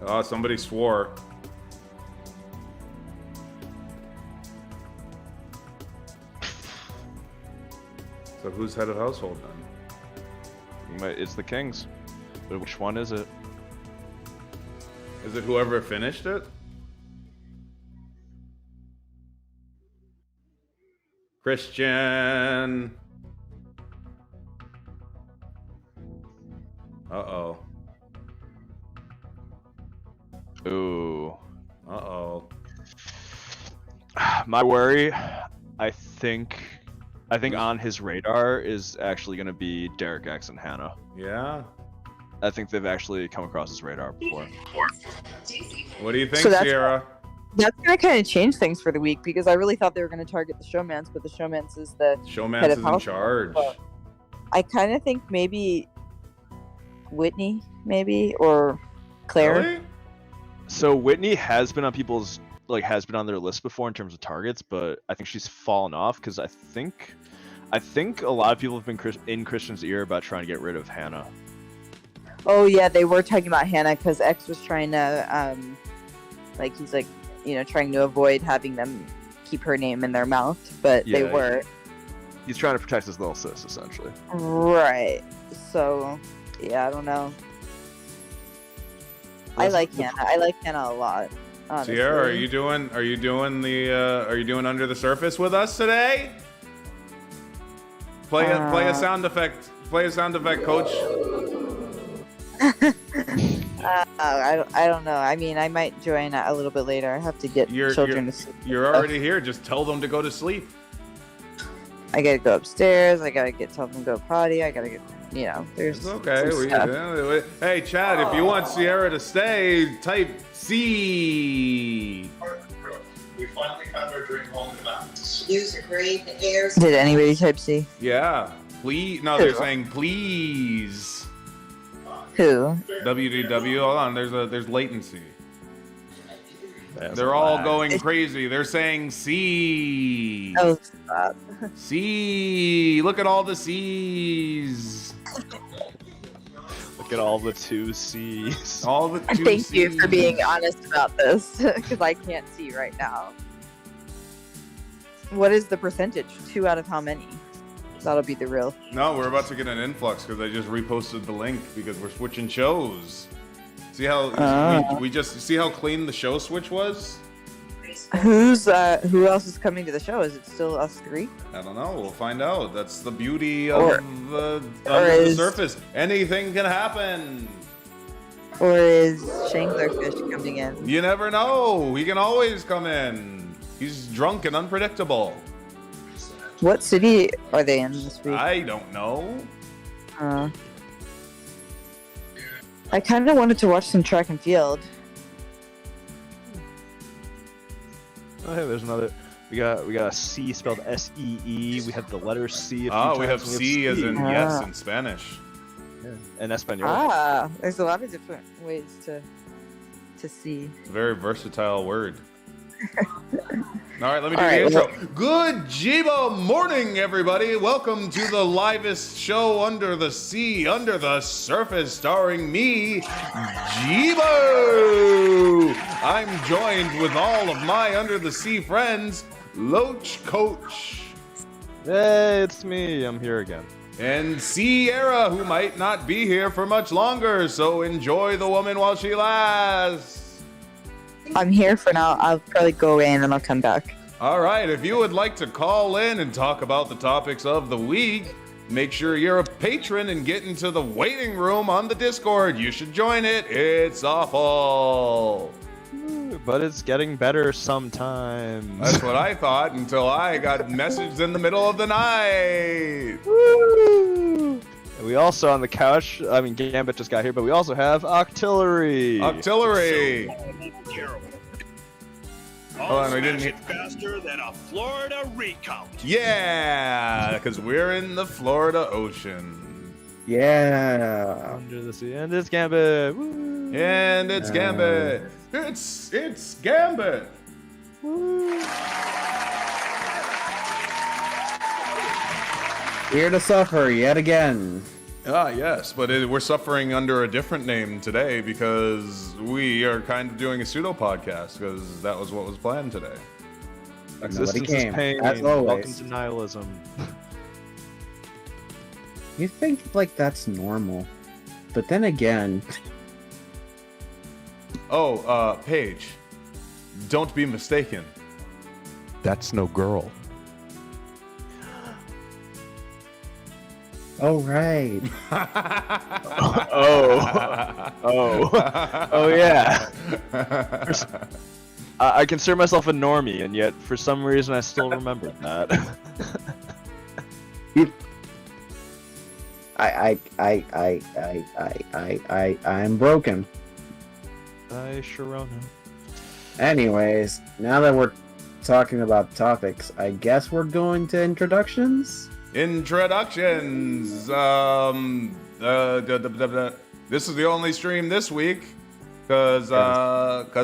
Oh, somebody swore. So who's head of household then? It's the Kings. But which one is it? Is it whoever finished it? Christian. Uh-oh. Ooh. Uh-oh. My worry, I think on his radar is actually going to be Derek X and Hannah. Yeah? I think they've actually come across his radar before. What do you think, So that's- Sierra? That's gonna kind of change things for the week because I really thought they were gonna target the Showmans, but the Showmans is the Showmance head is of in household. charge. But I kind of think maybe Whitney, or Claire. Really? So Whitney has been on people's has been on their list before in terms of targets, but I think she's fallen off because I think a lot of people have been in Christian's ear about trying to get rid of Hannah. Oh yeah, they were talking about Hannah because X was trying to he's like, trying to avoid having them keep her name in their mouth, but they Yeah, were. He's trying to protect his little sis, essentially. Right. So, yeah, I don't know. I like Hannah. I like Hannah a lot. Honestly. Sierra, are you doing Under the Surface with us today? Play a sound effect. Play a sound effect, coach. I don't know. I mean, I might join a little bit later. I have to get children to sleep. You're already here. Just tell them to go to sleep. I gotta go upstairs. I gotta tell them to go potty. I gotta get, there's. It's okay. some stuff. Hey, Chad, if you want Sierra to stay, type C. We finally found our dream home in the mountains. Use a great air. Did anybody type C? Yeah. Please. No, they're saying please. Who? WDW. Hold on. There's latency. That's They're all lag. going crazy. They're saying C. Oh, stop. C. Look at all the C's. Look at all the 2 C's. All the two Thank you for Cs. being honest about this, because I can't see right now. What is the percentage? 2 out of how many? That'll be the real. No, we're about to get an influx because I just reposted the link because we're switching shows. See how we just see how clean the show switch was? Who else is coming to the show? Is it still us 3? I don't know. We'll find out. That's the beauty of Or the is- surface. Anything can happen. Or is Shanklerfish coming in? You never know. He can always come in. He's drunk and unpredictable. What city are they in this week? I don't know. I kind of wanted to watch some track and field. Oh, hey, there's another. We got a C spelled S-E-E. We have the letter C. We have C as in yes in Spanish. in Espanol. Ah, there's a lot of different ways to see. It's a very versatile word. All right, let me do All the right, intro. Good Jibo morning, everybody. Welcome to the livest show under the sea, under the surface, starring me, Jibo. I'm joined with all of my under the sea friends, Loach Coach. Hey, it's me. I'm here again. And Sierra, who might not be here for much longer, so enjoy the woman while she lasts. I'm here for now. I'll probably go away and then I'll come back. All right, if you would like to call in and talk about the topics of the week, make sure you're a patron and get into the waiting room on the Discord. You should join it. It's awful. But it's getting better sometimes. That's what I thought until I got messaged in the middle of the night. Woo! We also on the couch, I mean Gambit just got here, but we also have Octillery. Octillery. All on, we didn't smash it faster than a Florida recount. Yeah, because we're in the Florida Ocean. Yeah. Under the sea, and it's Gambit. Woo! And it's Gambit. It's Gambit. Woo! Here to suffer yet again. Ah, yes, but we're suffering under a different name today because we are kind of doing a pseudo podcast because that was what was planned today. Existence came, is pain. as always. Welcome to nihilism. You think like that's normal, but then again, Oh, Paige, don't be mistaken. That's no girl. oh right. Oh yeah. I consider myself a normie, and yet for some reason I still remembered that. I'm broken. I Sharona. Anyways, now that we're talking about topics, I guess we're going to introductions. Introductions. This is the only stream this week, cause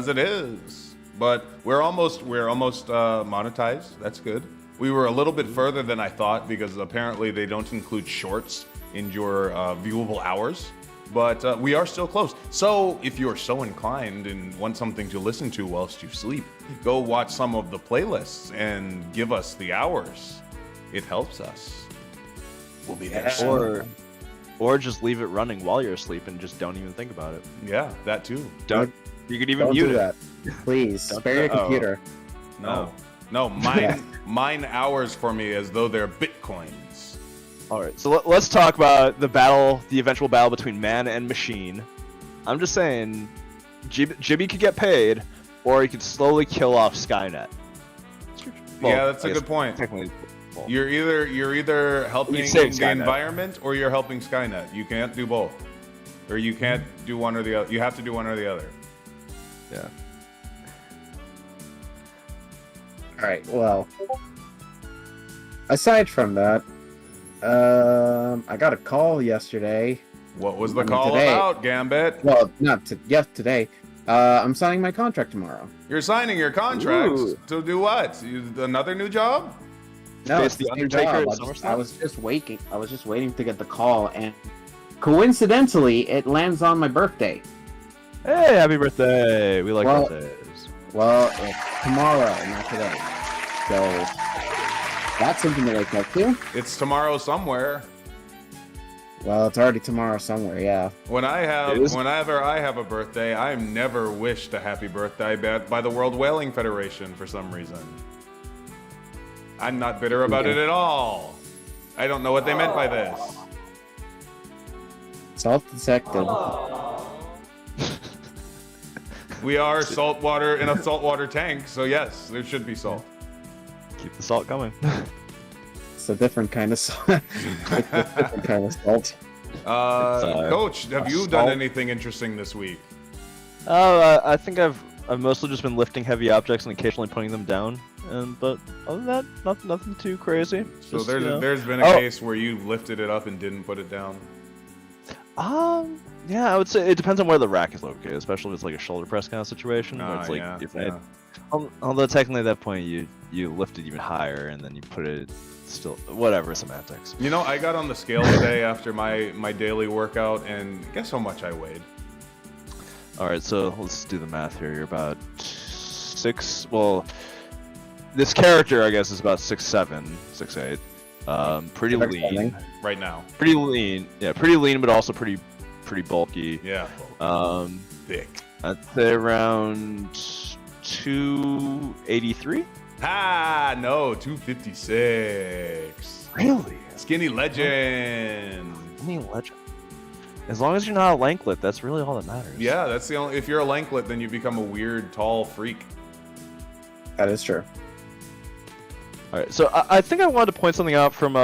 it is. But we're almost monetized. That's good. We were a little bit further than I thought because apparently they don't include shorts in your viewable hours. But we are still close. So if you're so inclined and want something to listen to whilst you sleep, go watch some of the playlists and give us the hours. It helps us. We'll be there soon. Or just leave it running while you're asleep and just don't even think about it. Yeah, that too. Don't. You could even Don't mute do it. that. Please, Don't spare do your that. computer. No, mine hours for me as though they're bitcoins. All right, so let's talk about the eventual battle between man and machine. I'm just saying, Jibby could get paid, or he could slowly kill off Skynet. Well, Yeah, that's I a guess good point. Technically, well, You're either helping You'd the save Skynet. environment or you're helping Skynet. You can't do both. Or you can't do one or the other. You have to do one or the other. yeah. All right. Well, aside from that, I got a call yesterday. What was the I mean, call today- about, Gambit? Well, not to, yes, today. I'm signing my contract tomorrow. You're signing your contract Ooh. to do what? Another new job? No, Face it's the the same Undertaker job. at SummerSlam? I was just waiting. I was just waiting to get the call, and coincidentally, it lands on my birthday. Hey, happy birthday! We like Well- birthdays. Well, it's tomorrow, not today. So that's something to wake up to. It's tomorrow somewhere. Well, it's already tomorrow somewhere. Yeah. Whenever I have a birthday, I'm never wished a happy birthday by the World Whaling Federation for some reason. I'm not bitter about it at all. I don't know what they meant by this. Self-detected. We are saltwater in a saltwater tank, so yes, there should be salt. Keep the salt coming. It's a different kind of salt. It's a different kind of salt. Coach, have you done salt. anything interesting this week? I think I've mostly just been lifting heavy objects and occasionally putting them down. But other than that, nothing too crazy. So Just, there's you know. there's been a case where you lifted it up and didn't put it down. Yeah, I would say it depends on where the rack is located, especially if it's like a shoulder press kind of situation. Where it's like, although technically at that point you lift it even higher and then you put it still, whatever, semantics. You know, I got on the scale today after my daily workout, and guess how much I weighed? All right, so let's do the math here. You're about 6. Well, this character I guess is about 6'7", 6'8". Pretty lean right now. Pretty lean, yeah, pretty lean, but also pretty bulky. Yeah. Thick. I'd say around 283. Ah, no, 256. Really? Skinny legend. Skinny legend. As long as you're not a lanklet, that's really all that matters. Yeah, that's the only. If you're a lanklet, then you become a weird, tall freak. That is true. All right, so I think I wanted to point something out from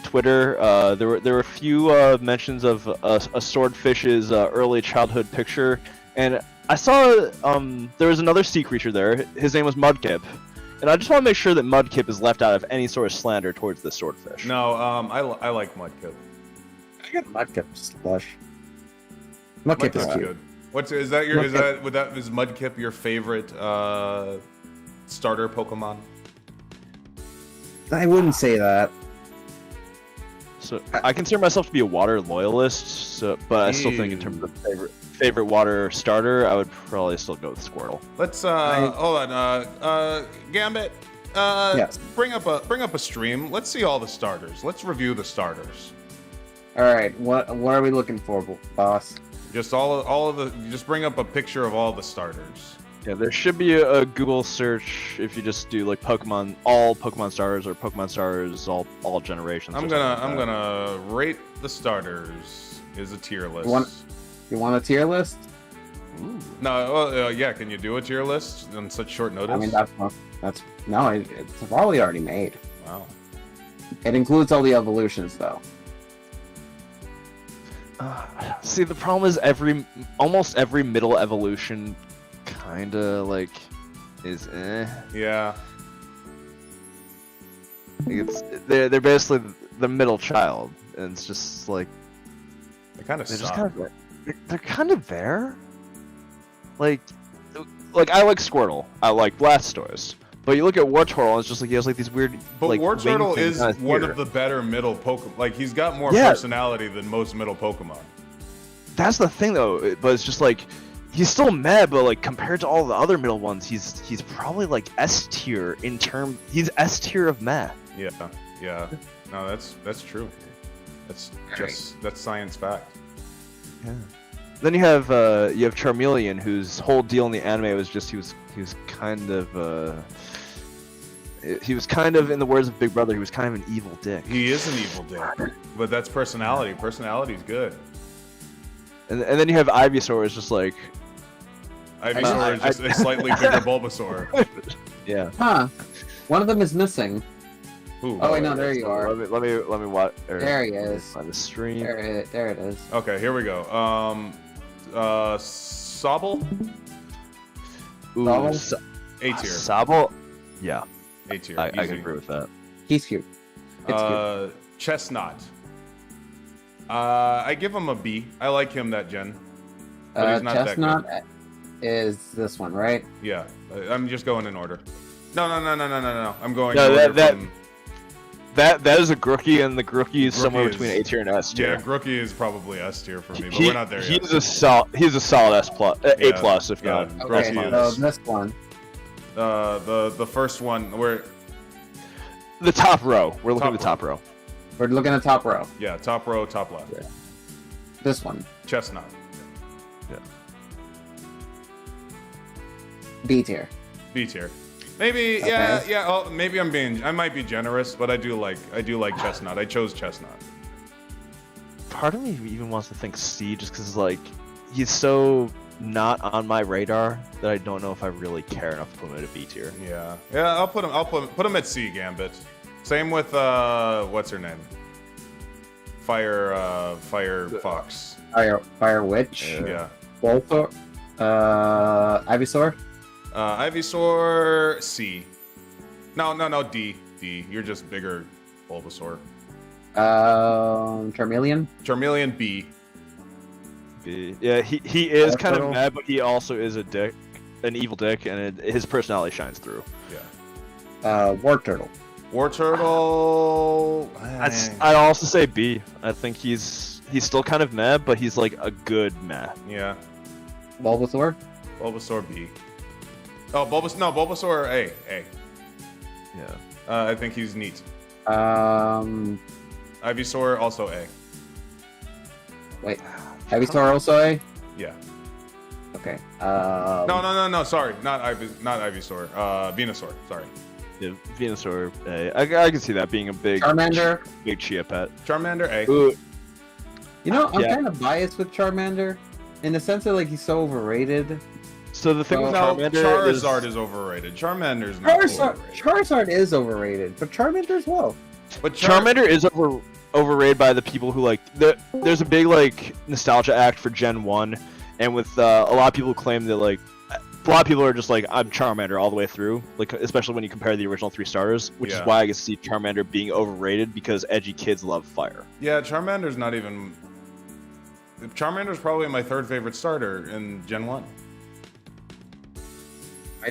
Twitter. There were a few mentions of a swordfish's early childhood picture, and I saw there was another sea creature there. His name was Mudkip, and I just want to make sure that Mudkip is left out of any sort of slander towards this swordfish. No, I like Mudkip. I got Mudkip slush. Mudkip is cute. Good. Is Mudkip your favorite starter Pokemon? I wouldn't say that. So I consider myself to be a water loyalist, but I still think in terms of favorite water starter, I would probably still go with Squirtle. Let's hold on, Gambit. Yes. Bring up a stream. Let's see all the starters. Let's review the starters. All right, what are we looking for, boss? Just all of the. Just bring up a picture of all the starters. Yeah, there should be a Google search if you just do like all Pokemon starters or Pokemon starters all generations. I'm gonna rate the starters. Is a tier list. You want a tier list? Ooh. No, yeah. Can you do a tier list on such short notice? I mean, it's probably already made. Wow. It includes all the evolutions, though. See, the problem is almost every middle evolution kinda like is Yeah. They're basically the middle child, and it's just like They kind of suck. They're kind of there. Like I like Squirtle. I like Blastoise. But you look at Wartortle, and it's just like he has like these weird. But like, Wartortle is one here. of the better middle Pokemon. Like he's got more personality than most middle Pokemon. That's the thing, though. But it's just like he's still meh, but like compared to all the other middle ones, he's probably like S tier in term. He's S tier of meh. Yeah. No, that's true. That's science fact. Yeah. Then you have Charmeleon, whose whole deal in the anime was just he was kind of in the words of Big Brother, he was kind of an evil dick. He is an evil dick, but that's personality. Personality's good. And then you have Ivysaur, is just like Ivysaur is just a slightly bigger Bulbasaur. Yeah. Huh. One of them is missing. Ooh, oh wait, no, there you are. Let me watch. There he is. On the stream. There it is. Okay, here we go. Sobble. Ooh, A tier. Sobble. Yeah. A tier. I can agree with that. He's cute. It's cute. Chestnut. I give him a B. I like him that gen. But he's not Chestnut that is this one, right? good. Yeah. I'm just going in order. No. I'm going No, in order from... That is a Grookie, and the Grookie is somewhere between A tier and S tier. Yeah, Grookie is probably S tier for me, but we're not there yet. He's a solid S plus, A plus, if not. Okay, so this one. The first one where the top row. We're looking at the top row. We're looking at top row. Yeah, top row, top left. Yeah. This one. Chestnut. Yeah. B tier. B tier. Maybe Okay. yeah. Oh, maybe I might be generous, but I do like Chestnut. I chose Chestnut. Part of me even wants to think C, just because like he's so not on my radar that I don't know if I really care enough to put him at a B tier. Yeah. I'll put him at C. Gambit. Same with what's her name? Fire Fox. Fire Witch. Yeah. Voltor. Ivysaur. Ivysaur C. No D. You're just bigger Bulbasaur. Charmeleon. Charmeleon B. B. Yeah, he is kind of Turtle. mad, but he also is an evil dick, and his personality shines through. War Turtle. War Turtle. I'd also say B. I think he's still kind of mad, but he's like a good mad. Yeah. Bulbasaur. Bulbasaur B. Oh, Bulbasaur A. A. Yeah. I think he's neat. Ivysaur also A. Wait. Ivysaur also A? Yeah. Okay. No. Sorry, not Ivysaur. Venusaur. Sorry. Yeah, Venusaur A. I can see that being a big Charmander. big Chia pet. Charmander A. Ooh, You know, I'm Yeah. kind of biased with Charmander, in the sense that like he's so overrated. so the thing with No, Charmander Charizard is is overrated. Charmander's not overrated. Charizard is overrated, but Charmander as well. But Charmander is overrated by the people who like. There's a big like nostalgia act for Gen 1, and with a lot of people claim that like. A lot of people are just like, I'm Charmander all the way through, like especially when you compare the original 3 stars, which is why I can see Charmander being overrated because edgy kids love fire. Yeah, Charmander's not even. Charmander's probably my 3rd favorite starter in Gen 1.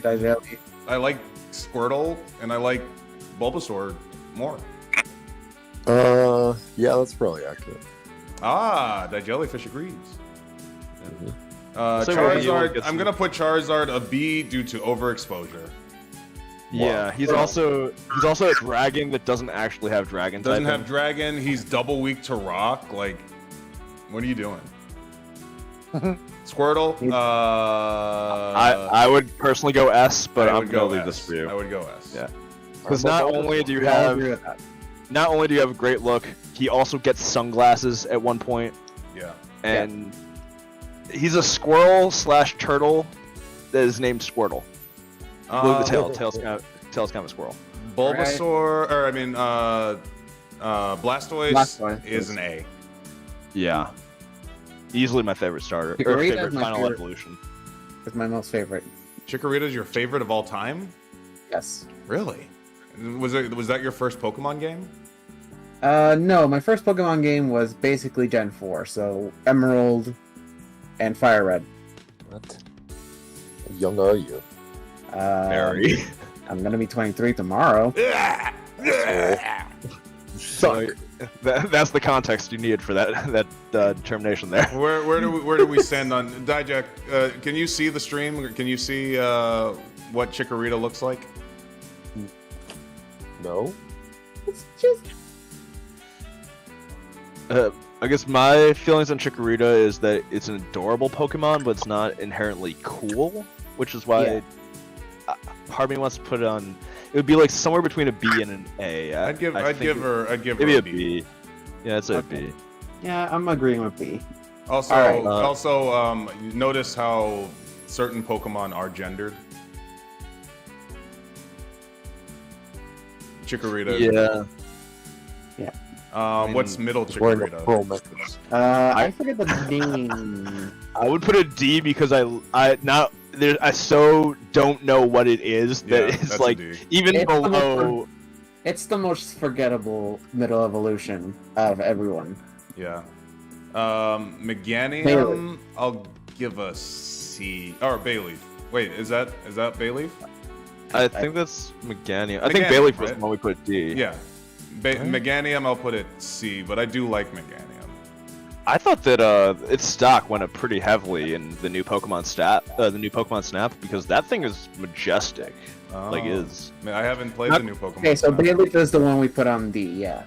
I like Squirtle and I like Bulbasaur more. Yeah, that's probably accurate. Ah, that jellyfish agrees. So Charizard, I'm gonna put Charizard a B due to overexposure. Yeah, he's also a dragon that doesn't actually have dragon Doesn't typing. have dragon. He's double weak to rock. Like, what are you doing? Squirtle. I would personally go S, but I'm gonna leave this for you. I would go S. Yeah, because not only do you have a great look, he also gets sunglasses at one point. Yeah. And he's a squirrel / turtle that is named Squirtle. Blue the tail. Tail's kind of a squirrel. Bulbasaur, or I mean, Blastoise is an A. Yeah. Easily my favorite starter. Or Chikorita favorite is my final favorite. evolution. It's my most favorite. Chikorita's your favorite of all time? Yes. Really? Was that your first Pokemon game? No, my first Pokemon game was basically Gen 4, so Emerald and Fire Red. What? How young are you? Very. I'm gonna be 23 tomorrow. So that's the context you needed for that determination there. Where do we stand on Dijak? Can you see the stream? Can you see what Chikorita looks like? No. It's just I guess my feelings on Chikorita is that it's an adorable Pokemon, but it's not inherently cool, which is why part of me wants to put it on. It would be like somewhere between a B and an A. I'd give her maybe a a B. B. Yeah, it's a B. yeah, I'm agreeing with B. Also, All right. you notice how certain Pokemon are gendered. Chikorita. Yeah. What's middle Wearing a Chikorita? pearl necklace. I forget the name. I would put a D because I so don't know what it is that Yeah, it's that's like a D. even It's below. It's the most forgettable middle evolution of everyone. Yeah. Meganium, Bayleaf. I'll give a C. Or Bayleaf. Wait, is that Bayleaf? I think that's Meganium. I Meganium, think Bayleaf was right? the one we put D. Yeah. Meganium, I'll put it C, but I do like Meganium. I thought that its stock went up pretty heavily in the new Pokemon Snap, because that thing is majestic. Like is I mean, I haven't played the new Pokemon. Okay, so Snap. Bayleaf is the one we put on D, yeah.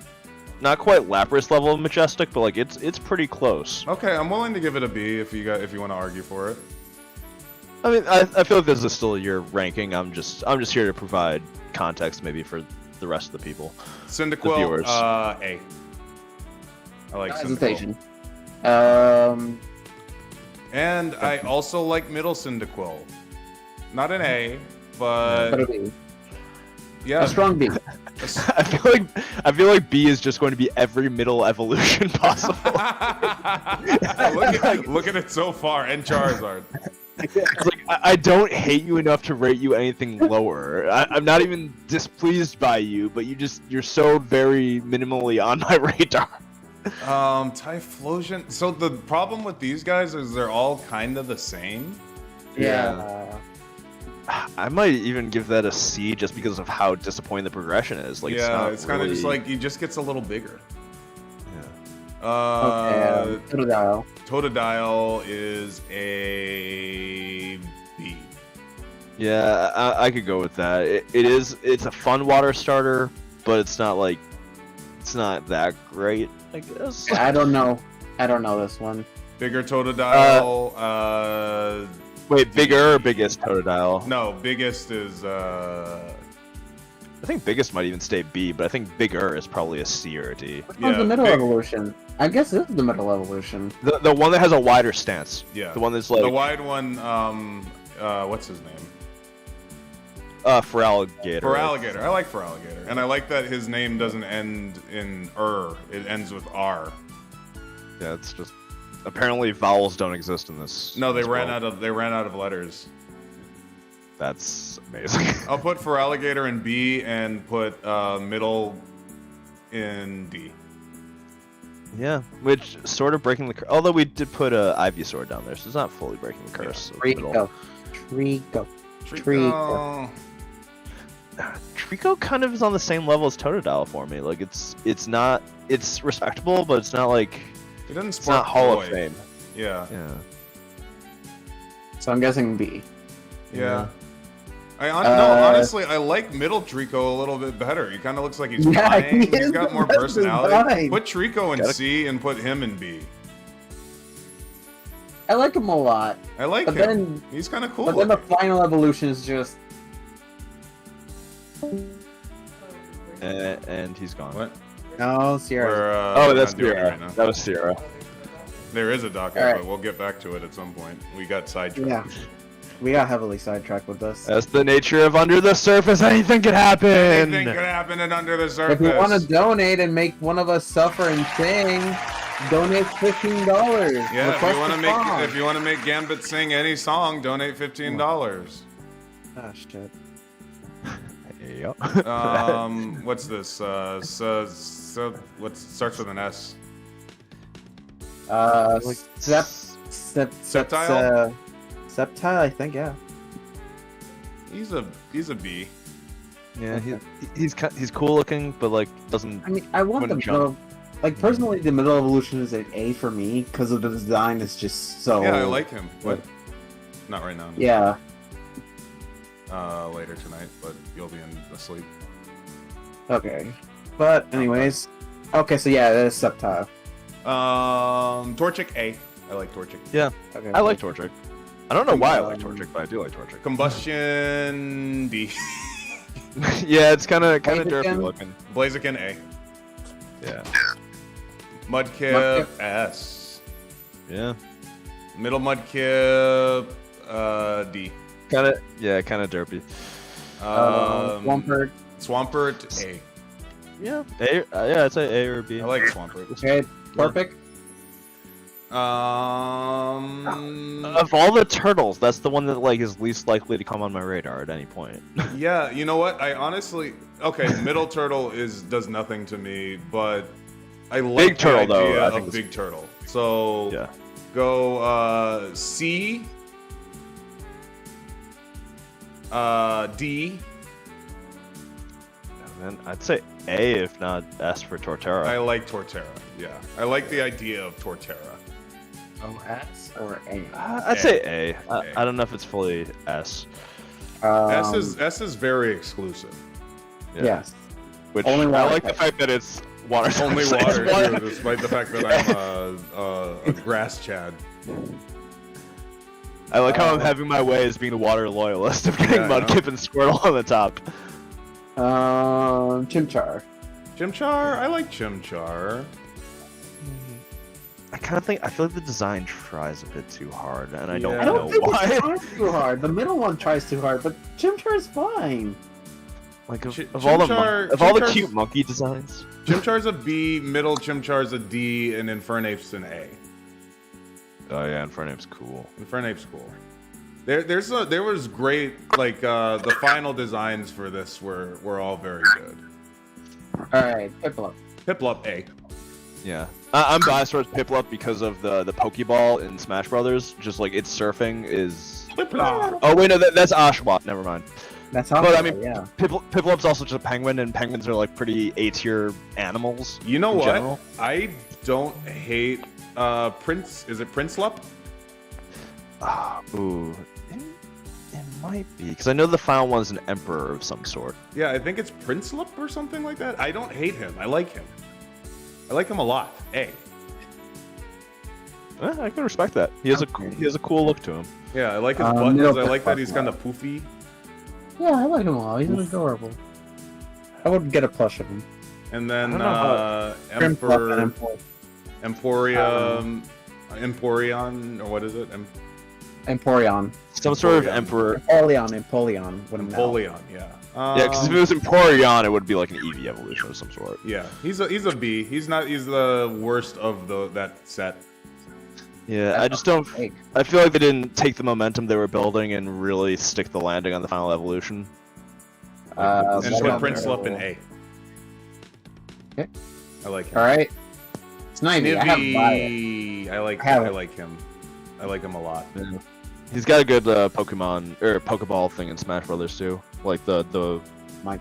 not quite Lapras level of majestic, but like it's pretty close. Okay, I'm willing to give it a B if you want to argue for it. I mean, I feel like this is still your ranking. I'm just here to provide context, maybe for the rest of the people. Cyndaquil, viewers. A. I like Cyndaquil. Hesitation. And I also like middle Cyndaquil. Not an A, but But a B. yeah. A strong B. I feel like B is just going to be every middle evolution possible. look at it so far, and Charizard. It's like I don't hate you enough to rate you anything lower. I'm not even displeased by you, but you're so very minimally on my radar. Typhlosion. So the problem with these guys is they're all kind of the same. Yeah. I might even give that a C just because of how disappointing the progression is. Like, it's kind of really... just like he just gets a little bigger. Yeah. Okay. Totodile. Totodile is a B. Yeah, I could go with that. It's a fun water starter, but it's not that great, I guess. I don't know this one. Bigger Totodile. Wait, bigger or biggest Totodile? No, biggest is. I think biggest might even stay B, but I think bigger is probably a C or a D. Which one's the middle evolution? I guess this is the middle evolution. The one that has a wider stance. Yeah. The one that's like the wide one. What's his name? Feraligatr. Feraligatr. I like Feraligatr, and I like that his name doesn't end in It ends with R. Yeah, it's just apparently vowels don't exist in this. No, they ran out of letters. That's amazing. I'll put Feraligatr in B and put middle in D. Yeah, which sort of breaking the curse. Although we did put a Ivysaur down there, so it's not fully breaking the curse. Trico. Trico kind of is on the same level as Totodile for me. Like it's respectable, but it's not like It doesn't it's not spark Hall of joy. Fame. Yeah. So I'm guessing B. Yeah. Honestly, I like middle Trico a little bit better. He kind of looks like he's flying. He's got more personality. Put Trico in C and put him in B. I like him a lot. I like him. He's kind of cool. But then the final evolution is just... And he's gone. What? No, Sierra. Oh, that's not doing it Sierra. right now. That was Sierra. There is a docket, All right. but we'll get back to it at some point. We got sidetracked. Yeah. We got heavily sidetracked with this. That's the nature of Under the Surface. Anything could happen. Anything could happen in Under the Surface. If you want to donate and make one of us suffer and sing, donate $15. Yeah, Request if you want to make Gambit sing any song, donate $15. Oh shit. There you go. What's this? What starts with an S? Septile? Septile, I think, yeah. He's a B. Yeah, he's cool looking, but like doesn't. I mean, I want the wouldn't jump. middle. Like personally, the middle evolution is an A for me because of the design. Is just so. Yeah, I like him, but not right now. Yeah. Later tonight, but you'll be asleep. Okay. But anyways, okay. So yeah, that is Septile. Torchic A. I like Torchic. Yeah, Okay. I like Torchic. I don't know why I like Torchic, but I do like Torchic. Combustion D. Yeah, it's kind of Blaziken? derpy looking. Blaziken A. Yeah. Mudkip S. Yeah. Middle Mudkip D. Kind of derpy. Swampert. Swampert A. Yeah. Yeah, I'd say A or B. I like Swampert. Okay. Perfect. Of all the turtles, that's the one that like is least likely to come on my radar at any point. Yeah, you know what? I honestly, middle turtle does nothing to me, but I like Big turtle, the idea though, I think of big turtle. So yeah. Go C, D. And then I'd say A if not S for Torterra. I like Torterra. Yeah, I like the idea of Torterra. Oh, S or A? I'd say A. I don't know if it's fully S. S is very exclusive. Yeah. Yes. Which Only I water like the fact that it's water. Only It's water, water. too, despite the fact that I'm a grass chad. I like how I'm having my way as being the water loyalist of getting Yeah, I know. Mudkip and Squirtle on the top. Chimchar. Chimchar? I like Chimchar. I feel like the design tries a bit too hard, and I don't Yeah. I know don't think why. it tries too hard. The middle one tries too hard, but Chimchar's fine. Like of Chimchar- all the Chimchar's- cute monkey designs. Chimchar's a B, middle Chimchar's a D, and Infernape's an A. Oh yeah, Infernape's cool. Infernape's cool. There was great, like, the final designs for this were all very good. Alright, Piplup. Piplup A. Yeah, I'm biased towards Piplup because of the Pokeball in Smash Brothers. Just like its surfing is. Oh wait, no, that's Oshawott. Never mind. That's how. But I mean, yeah. Piplup's also just a penguin, and penguins are like pretty A-tier animals. You know in what? general. I don't hate Prince. Is it Princelup? Ooh, it might be because I know the final one's an emperor of some sort. Yeah, I think it's Princelup or something like that. I don't hate him. I like him. I like him a lot. A. I can respect that. He has a cool look to him. Yeah, I like his buttons. no, I like that he's kind of poofy. Yeah, I like him a lot. He's adorable. I would get a plush of him. And then Emperor. Emporium, Emporion, or what is it? Emporion. Some sort of emperor. Empoleon. Wouldn't know. Empoleon, yeah. Yeah, because if it was Emporion, it would be like an Eevee evolution of some sort. Yeah, he's a B. He's the worst of that set. Yeah, I just don't. I feel like they didn't take the momentum they were building and really stick the landing on the final evolution. And put Princelup in A. Okay. I like him. All right. It's not even. I like him. I like him a lot. Yeah. He's got a good Pokemon or Pokeball thing in Smash Brothers too, like the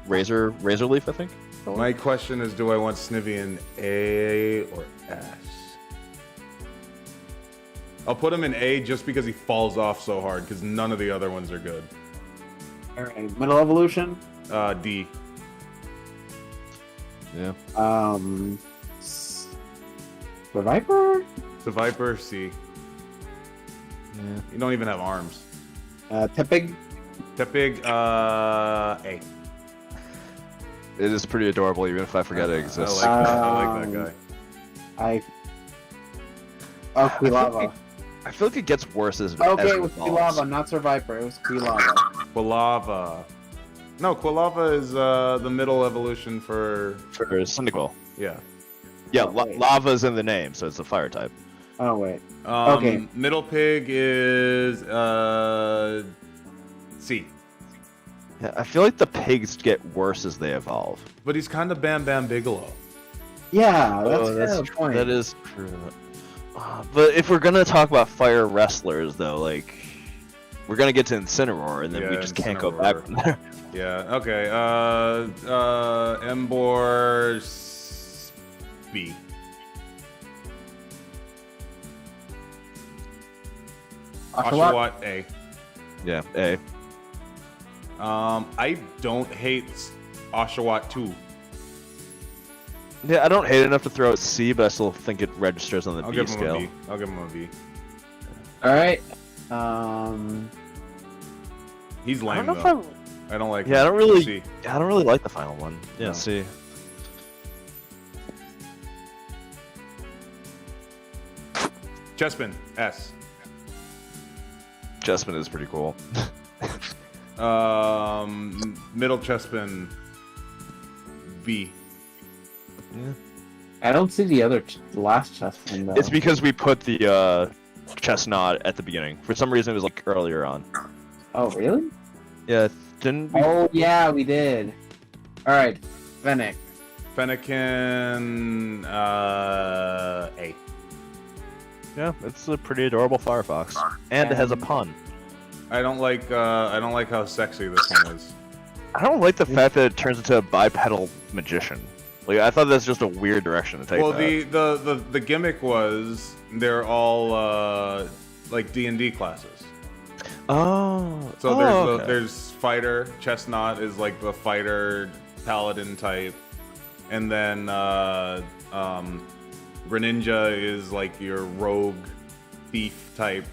Razor Leaf, I think. My question is, do I want Snivy in A or S? I'll put him in A just because he falls off so hard, because none of the other ones are good. Alright, middle evolution? D. Yeah. The Viper? The Viper, C. Yeah. You don't even have arms. Tepig? Tepig, A. It is pretty adorable, even if I forget it exists. I like that guy. Quilava. I feel like it gets worse as Okay, as it was evolves. Quilava, not Sir Viper. It was Quilava. Quilava. No, Quilava is the middle evolution for Cyndaquil. Yeah. Yeah, Oh, wait. lava's in the name, so it's a fire type. Oh, wait. Okay. Middle pig is C. Yeah, I feel like the pigs get worse as they evolve. But he's kind of Bam Bam Bigelow. Yeah, that's that's the true. point. That is true. But if we're gonna talk about fire wrestlers, though, like we're gonna get to Incineroar, and then we Yeah, just can't go back Incineroar. from there. Yeah. Okay. Embor B. Oshawott A. Yeah, A. I don't hate Oshawott 2. Yeah, I don't hate it enough to throw it C, but I still think it registers on the I'll B give him scale. a B. I'll give him a B. Alright. He's I lame don't know though. if I don't like. Yeah, him. I don't really. C. I don't really like the final one. Yeah, No. C. Chespin S. Chespin is pretty cool. Middle Chespin B. Yeah. I don't see the other last chest in though. It's because we put the chestnut at the beginning. For some reason, it was like earlier on. Oh, really? Yeah, didn't we? Oh, yeah, we did. Alright, Fennec. Fennekin A. Yeah, it's a pretty adorable Firefox, and it has a pun. I don't like how sexy this one is. I don't like the fact that it turns into a bipedal magician. Like I thought that's just a weird direction to take. Well, that. the gimmick was they're all like D&D classes. Oh. So there's fighter. Chestnut is like the fighter paladin type, and then Greninja is like your rogue thief type,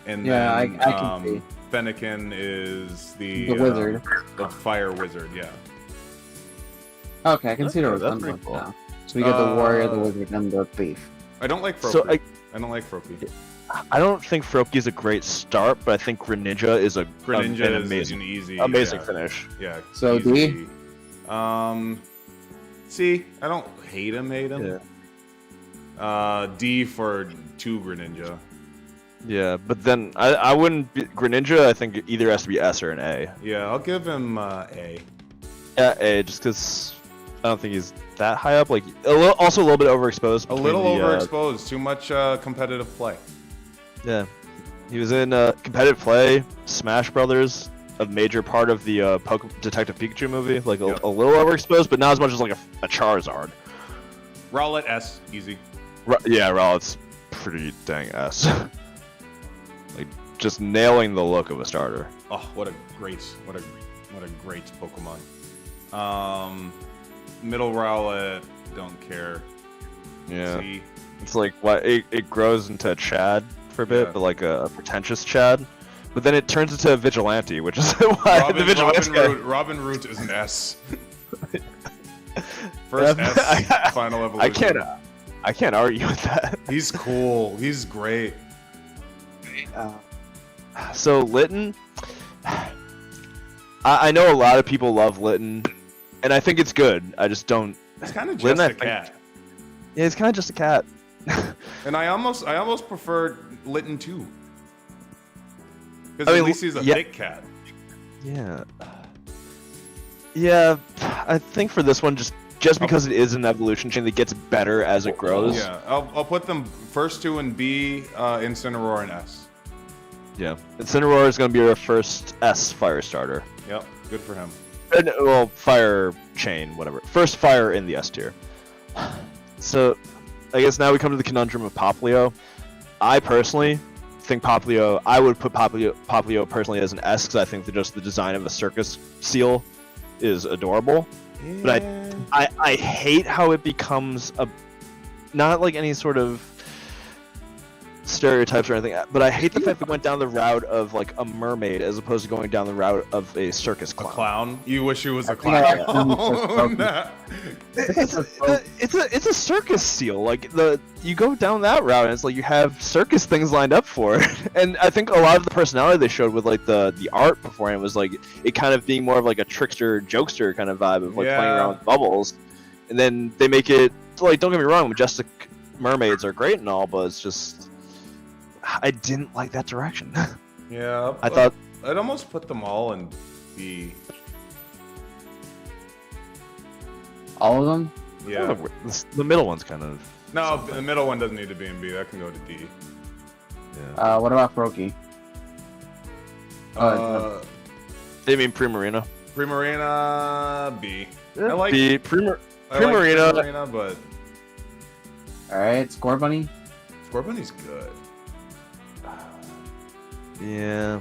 and Yeah, then I can see. Fennekin is the wizard. the fire wizard. Yeah. Okay, I can see the Okay, that's resemblance pretty cool. now. So we got the warrior, the wizard, and the thief. I don't like Froakie. So I don't like Froakie. I don't think Froakie's a great start, but I think Greninja is an Greninja is amazing, an easy amazing yeah. finish. Yeah. So easy. C. I don't hate him. Yeah. D for 2 Greninja. Yeah, but then I wouldn't be, Greninja. I think it either has to be S or an A. Yeah, I'll give him A. Yeah, A, just because I don't think he's that high up. Like also a little bit overexposed. A little overexposed. Too much competitive play. Yeah, he was in competitive play, Smash Brothers, a major part of the Detective Pikachu movie. Like a little overexposed, but not as much as like a Charizard. Rowlet S, easy. Yeah, Rowlet's pretty dang S. Like just nailing the look of a starter. Oh, what a great Pokemon. Middle Rowlet, don't care. Yeah. C. It's like what it grows into a Chad for a bit, but like a pretentious Chad. But then it turns into a Vigilante, which is why the Vigilante. Robin Root is an S. First S, final evolution. I can't argue with that. He's cool. He's great. So Litten, I know a lot of people love Litten, and I think it's good. I just don't. It's kind of just a cat. Yeah, it's kind of just a cat. And I almost prefer Litten too. Because at least he's a big cat. Yeah. Yeah, I think for this one, just because it is an evolution chain that gets better as it grows. Yeah, I'll put them first two in B, Incineroar and S. Yeah, Incineroar is going to be our first S fire starter. Yep, good for him. And, well, fire chain, whatever. First fire in the S tier. So, I guess now we come to the conundrum of Popplio. I personally think Popplio, I would put Popplio personally as an S because I think that just the design of a circus seal is adorable. Yeah. But I hate how it becomes not like any sort of stereotypes or anything, but I hate the fact that it went down the route of like a mermaid as opposed to going down the route of a circus clown. A clown? You wish it was a clown. It's a circus seal. Like you go down that route and it's like you have circus things lined up for it. And I think a lot of the personality they showed with like the art beforehand was like it kind of being more of like a trickster, jokester kind of vibe of like playing around with bubbles. And then they make it like, don't get me wrong, majestic mermaids are great and all, but it's just I didn't like that direction. Yeah, I thought I'd almost put them all in B. All of them? Yeah. The middle one's kind of... No, the middle one doesn't need to be in B. That can go to D. Yeah. What about Froakie? You mean Primarina? Primarina, B. Yeah, I like B. Primarina, but... Alright, Scorbunny? Scorbunny's good. Yeah.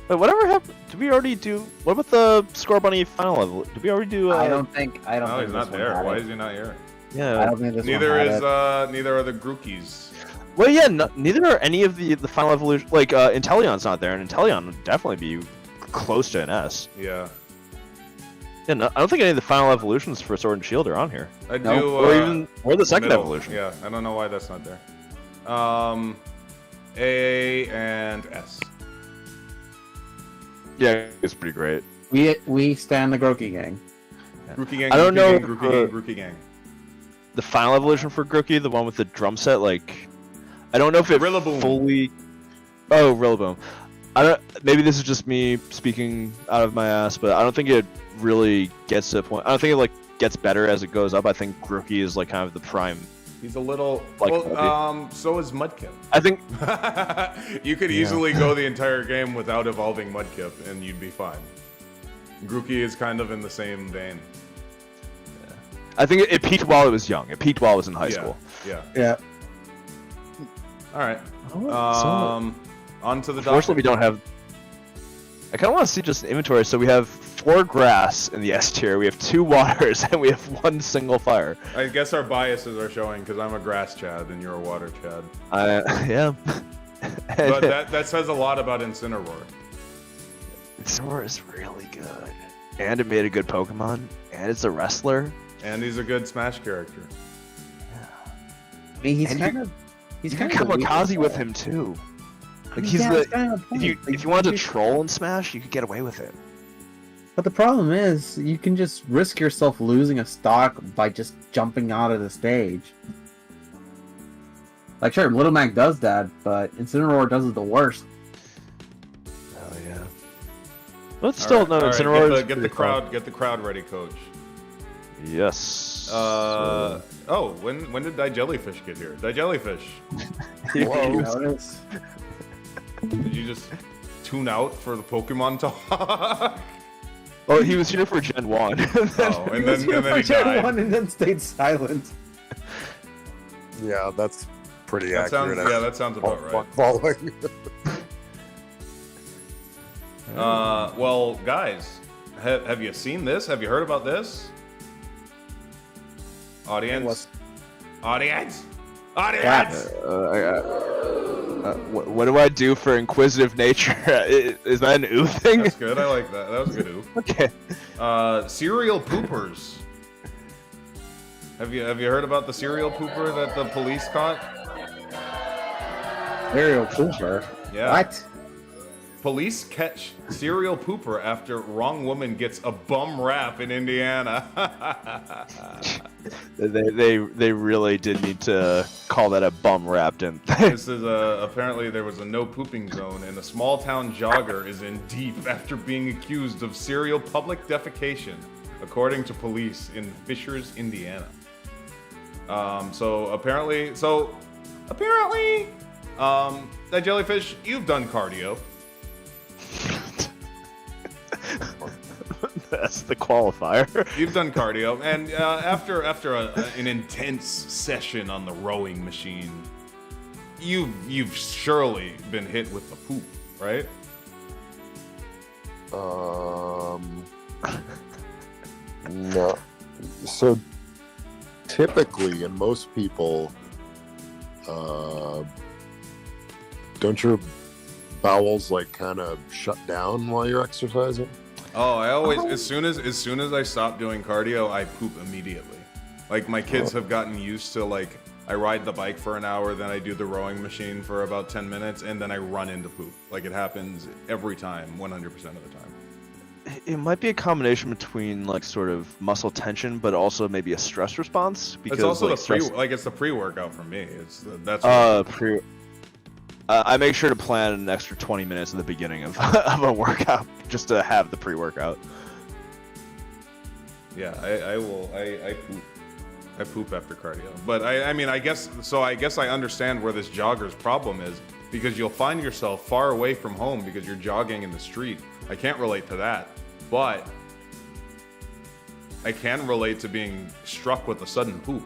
Wait, whatever happened? Did we already do? What about the Scorbunny final level? Did we already do? I don't think. No, he's not there. Why is he not here? Yeah. I don't think this neither one is. Neither are the Grookies. Well, yeah. Neither are any of the final evolution. Like Inteleon's not there, and Inteleon would definitely be close to an S. Yeah. Yeah. No, I don't think any of the final evolutions for Sword and Shield are on here. I do. Or the second middle. evolution. Yeah. I don't know why that's not there. A and S. Yeah, it's pretty great. We stand the Grookey gang. Grookey gang. I don't know. Grookey gang. The final evolution for Grookey, the one with the drum set, like, I don't know if it Rillaboom. fully. Oh, Rillaboom. I don't. Maybe this is just me speaking out of my ass, but I don't think it really gets to a point. I don't think it like gets better as it goes up. I think Grookey is like kind of the prime. He's a little. Like so is Mudkip. I think you could easily go the entire game without evolving Mudkip, and you'd be fine. Grookey is kind of in the same vein. Yeah. I think it peaked while it was young. It peaked while it was in high school. Yeah. All right. On to the. Unfortunately, we don't have. I kind of want to see just inventory. So we have 4 grass in the S tier, we have 2 waters, and we have 1 single fire. I guess our biases are showing because I'm a grass Chad and you're a water Chad. Yeah. But that says a lot about Incineroar. Incineroar is really good. And it made a good Pokemon, and it's a wrestler. And he's a good Smash character. Yeah. I mean, he's kind of kamikaze with him too. Like he's if you wanted to troll and Smash, you could get away with it. But the problem is, you can just risk yourself losing a stock by just jumping out of the stage. Like, sure, Little Mac does that, but Incineroar does it the worst. Oh yeah. But still, no, Incineroar. Get the crowd ready, coach. Yes. Oh, when did Die Jellyfish get here? Die Jellyfish, Notice? did you just tune out for the Pokemon talk? Oh, he was here for Gen 1. Oh, and then he died. And then stayed silent. Yeah, that's pretty That accurate. sounds, yeah, that sounds about right. Following. Well, guys, have you seen this? Have you heard about this? Audience? Audience? Audience! What do I do for inquisitive nature? Is that an ooh thing? That's good. I like that. That was a good ooh. Okay. Serial poopers. Have you heard about the serial pooper that the police caught? Serial pooper? Yeah. What? Police catch serial pooper after wrong woman gets a bum rap in Indiana. They really did need to call that a bum rap, didn't they? This is apparently there was a no pooping zone, and a small town jogger is in deep after being accused of serial public defecation, according to police in Fishers, Indiana. So apparently, that jellyfish, you've done cardio. That's the qualifier. You've done cardio, and after an intense session on the rowing machine, you've surely been hit with the poop, right? No. So typically, and most people, don't your bowels like kind of shut down while you're exercising? Oh, I always as soon as I stop doing cardio, I poop immediately. Like my kids have gotten used to like I ride the bike for an hour, then I do the rowing machine for about 10 minutes, and then I run into poop. Like it happens every time, 100% of the time. It might be a combination between like sort of muscle tension, but also maybe a stress response. Because It's also like, it's the pre-workout for me. That's I make sure to plan an extra 20 minutes at the beginning of, of a workout just to have the pre-workout. Yeah, I poop after cardio. But I mean I guess I understand where this jogger's problem is, because you'll find yourself far away from home because you're jogging in the street. I can't relate to that, but I can relate to being struck with a sudden poop.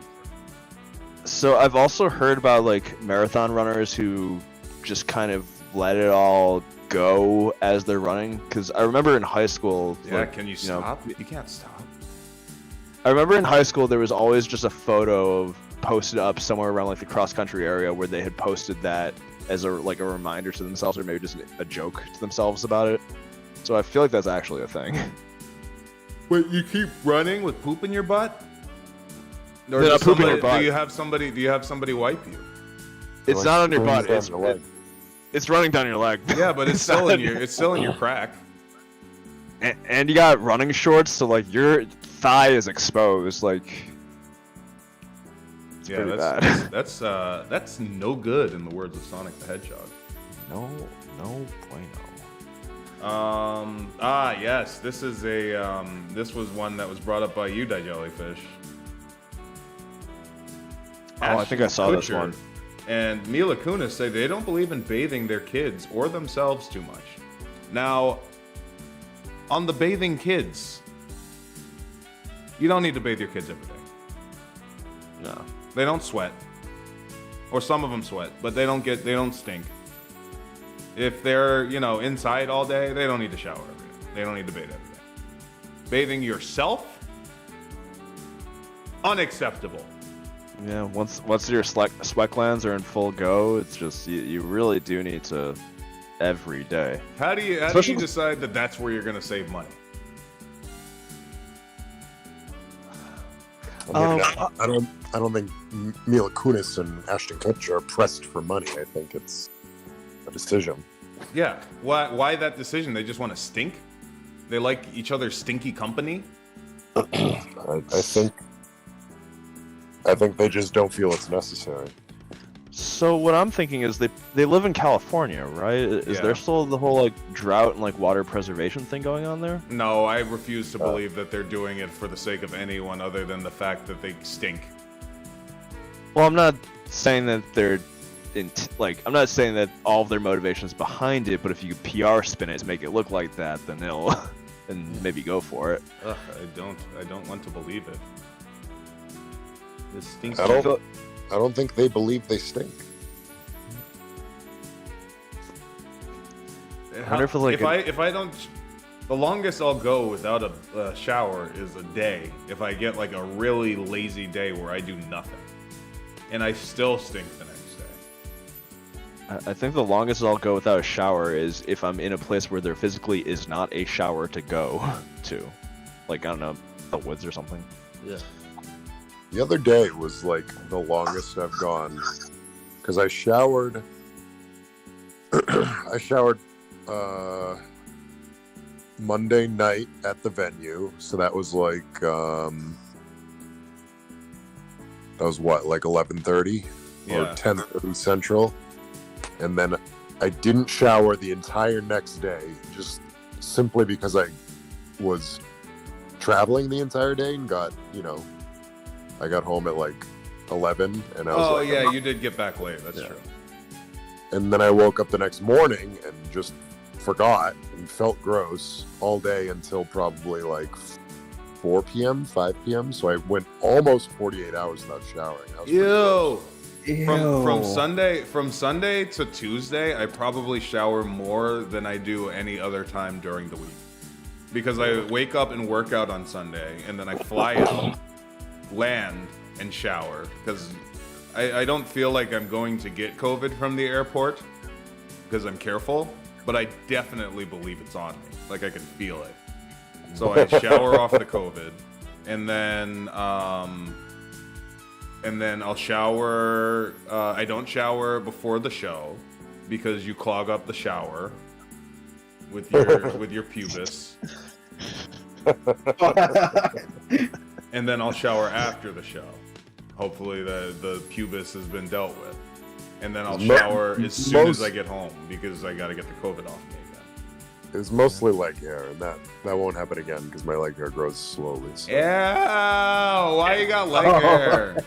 So I've also heard about like marathon runners who just kind of let it all go as they're running. Because I remember in high school. Yeah, like, can you stop? You can't stop. I remember in high school there was always just a photo of posted up somewhere around like the cross country area where they had posted that as a reminder to themselves, or maybe just a joke to themselves about it. So I feel like that's actually a thing. Wait, you keep running with poop in your butt? Or No, does poop in somebody- your butt. Do you have somebody wipe you? It's not on your butt. Down the leg. It's running down your leg. Yeah, but it's still in your crack. And you got running shorts, so like your thigh is exposed. Like, it's pretty bad. That's no good in the words of Sonic the Hedgehog. No bueno. Yes, this is this was one that was brought up by you, Die Jellyfish. Oh, I think I saw this one. And Mila Kunis say they don't believe in bathing their kids or themselves too much. Now, on the bathing kids, you don't need to bathe your kids every day. No. They don't sweat. Or some of them sweat, but they don't stink. If they're, inside all day, they don't need to shower every day. They don't need to bathe every day. Bathing yourself? Unacceptable. Yeah, once your sweat glands are in full go, it's just you really do need to every day. How do you decide that that's where you're going to save money? I don't think Mila Kunis and Ashton Kutcher are pressed for money. I think it's a decision. Yeah. Why that decision? They just want to stink? They like each other's stinky company? I think they just don't feel it's necessary. So what I'm thinking is they live in California, right? Is Yeah. there still the whole like drought and like water preservation thing going on there? No, I refuse to believe that they're doing it for the sake of anyone other than the fact that they stink. Well, I'm not saying that they're I'm not saying that all of their motivation is behind it, but if you PR spin it to make it look like that, then they'll and maybe go for it. Ugh, I don't want to believe it. This stinks. I don't think they believe they stink. wonder if it's like if I don't, the longest I'll go without a shower is a day. If I get like a really lazy day where I do nothing, and I still stink the next day. I think the longest I'll go without a shower is if I'm in a place where there physically is not a shower to go to. Like, I don't know, the woods or something. Yeah. The other day was like the longest I've gone because I showered. I showered Monday night at the venue, so that was like that was what, like 11:30 or 10:30 Central, and then I didn't shower the entire next day just simply because I was traveling the entire day and got, I got home at like 11 and I was you did get back late. That's true. And then I woke up the next morning and just forgot and felt gross all day until probably like 4 p.m., 5 p.m. So I went almost 48 hours without showering. I was pretty gross. From Sunday to Tuesday, I probably shower more than I do any other time during the week. Because I wake up and work out on Sunday, and then I fly out, land, and shower. Because I don't feel like I'm going to get COVID from the airport, because I'm careful, but I definitely believe it's on me. Like, I can feel it. So I shower off the COVID, and then I'll shower. I don't shower before the show, because you clog up the shower with your pubis. And then I'll shower after the show. Hopefully the pubis has been dealt with. And then I'll shower as soon as I get home, because I gotta get the COVID off me again. It's mostly leg hair, and that won't happen again because my leg hair grows slowly. So. Yeah, why you got leg hair?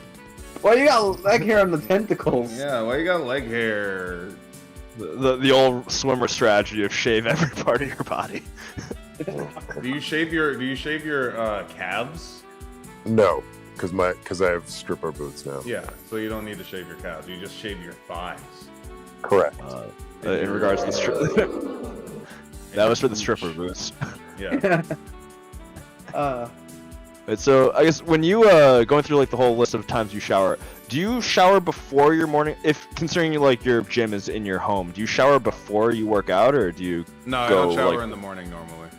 Why you got leg hair on the tentacles? Yeah, why you got leg hair? The old swimmer strategy of shave every part of your body. Do you shave your calves? No, because I have stripper boots now. Yeah, so you don't need to shave your calves. You just shave your thighs. Correct. In regards to the that was for the stripper boots. Yeah. So I guess when you going through like the whole list of times you shower, do you shower before your morning? If considering like your gym is in your home, do you shower before you work out, or do you? No, I don't shower in the morning normally.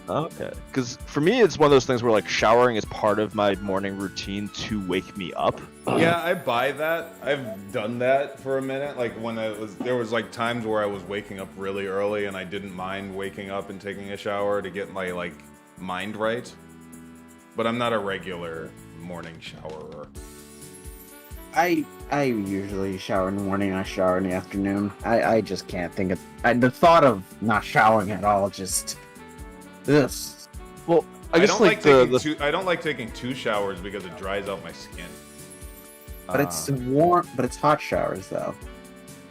Okay, because for me it's one of those things where like showering is part of my morning routine to wake me up. Yeah, I buy that. I've done that for a minute. Like when there was like times where I was waking up really early and I didn't mind waking up and taking a shower to get my like mind right. But I'm not a regular morning showerer. I usually shower in the morning. I shower in the afternoon. I just can't think of the thought of not showering at all. Just this. Well, I don't like taking two showers because it dries out my skin. But it's warm. But it's hot showers though.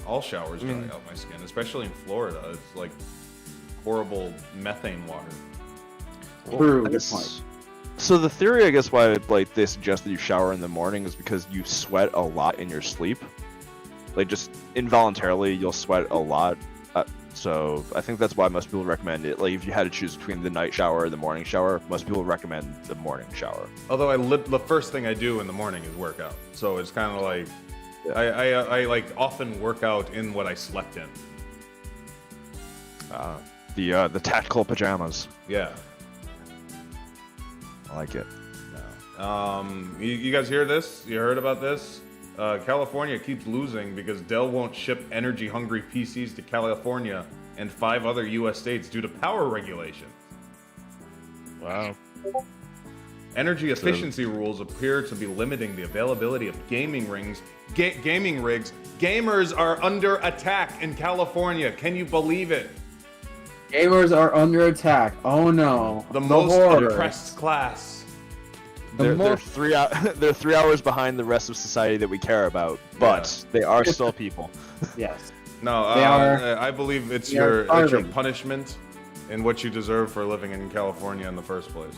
All showers dry out my skin, especially in Florida. It's like horrible methane water. True. So the theory, I guess, why like they suggest that you shower in the morning is because you sweat a lot in your sleep. Like just involuntarily, you'll sweat a lot. So I think that's why most people recommend it. Like if you had to choose between the night shower or the morning shower, most people recommend the morning shower. Although the first thing I do in the morning is work out. So it's kind of like I like often work out in what I slept in. The tactical pajamas. Yeah. I like it. You guys hear this? You heard about this? California keeps losing because Dell won't ship energy-hungry PCs to California and 5 other U.S. states due to power regulations. Wow. Energy efficiency rules appear to be limiting the availability of gaming rigs. Gamers are under attack in California. Can you believe it? Gamers are under attack. Oh no. The most oppressed class. They're 3 hours behind the rest of society that we care about, but they are still people. Yes. No, I believe it's your punishment and what you deserve for living in California in the first place.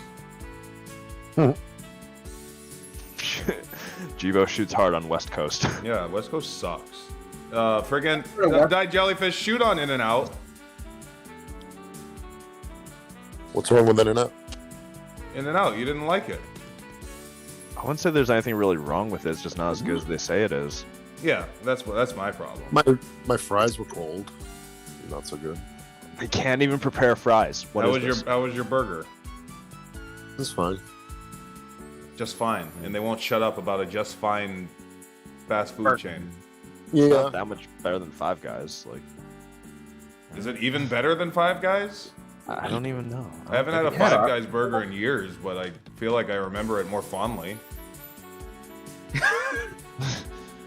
Jibo shoots hard on West Coast. Yeah, West Coast sucks. Friggin' Die Jellyfish, shoot on In-N-Out. What's wrong with In-N-Out? In-N-Out, you didn't like it. I wouldn't say there's anything really wrong with it. It's just not as good as they say it is. Yeah, that's my problem. My fries were cold. Not so good. They can't even prepare fries. How was your burger? It's fine. Just fine, and they won't shut up about a just fine fast food chain. Yeah, it's not that much better than Five Guys. Like, is it even better than Five Guys? I don't even know. I haven't had a Five Guys burger in years, but I feel like I remember it more fondly.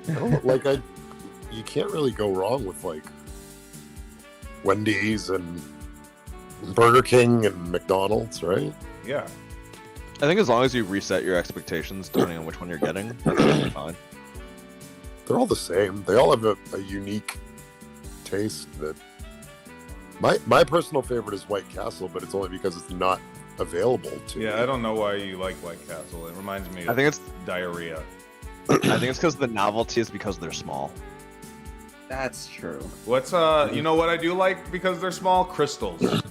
You can't really go wrong with like Wendy's and Burger King and McDonald's, right? Yeah. I think as long as you reset your expectations, depending on which one you're getting, that's fine. They're all the same. They all have a unique taste. That my personal favorite is White Castle, but it's only because it's not available to me. I don't know why you like White Castle. It reminds me of diarrhea. I think it's because the novelty is because they're small. That's true. What's you know what I do like because they're small? Crystals.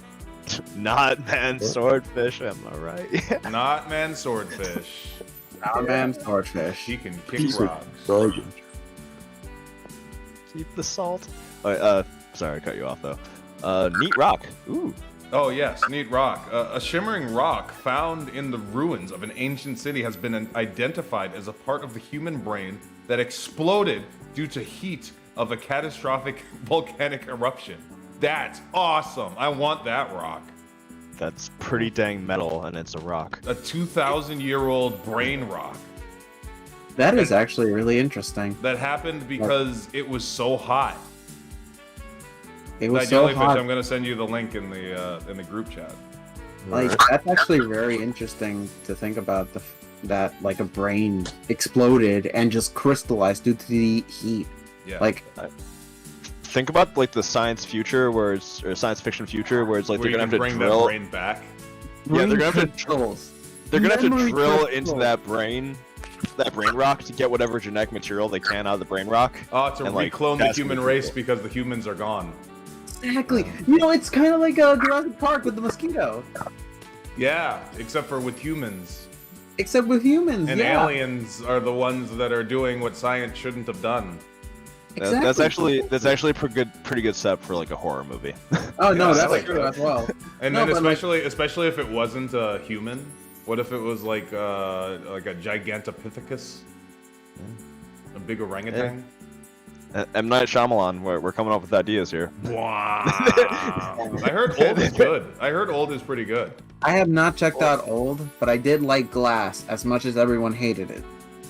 Not man swordfish, am I right? Not man swordfish. Not man swordfish. He can kick rocks. Keep the salt. Sorry, I cut you off though. Neat rock. Ooh. Oh yes, neat rock. A shimmering rock found in the ruins of an ancient city has been identified as a part of the human brain that exploded due to heat of a catastrophic volcanic eruption. That's awesome. I want that rock. That's pretty dang metal, and it's a rock. A 2,000-year-old brain rock. That is actually really interesting. That happened because it was so hot. It was that so jellyfish, hot. I'm gonna send you the link in the group chat. Like that's actually very interesting to think about that like a brain exploded and just crystallized due to the heat. Yeah. Like think about like the science future or science fiction future where it's like where they're gonna have to bring drill that brain back. Yeah, they're gonna have to They're gonna have to drill into that brain rock to get whatever genetic material they can out of the brain rock. Oh, to reclone the human race because the humans are gone. Exactly. You know, it's kind of like Jurassic Park with the mosquito. Yeah, except for with humans. Except with humans, and aliens are the ones that are doing what science shouldn't have done. Exactly. That's actually a pretty good setup for like a horror movie. Oh no, that's true as well. And then especially if it wasn't a human, what if it was like a Gigantopithecus, a big orangutan? M. Night Shyamalan, we're coming up with ideas here. Wow. I heard Old is good. I heard Old is pretty good. I have not checked out Old, but I did like Glass as much as everyone hated it.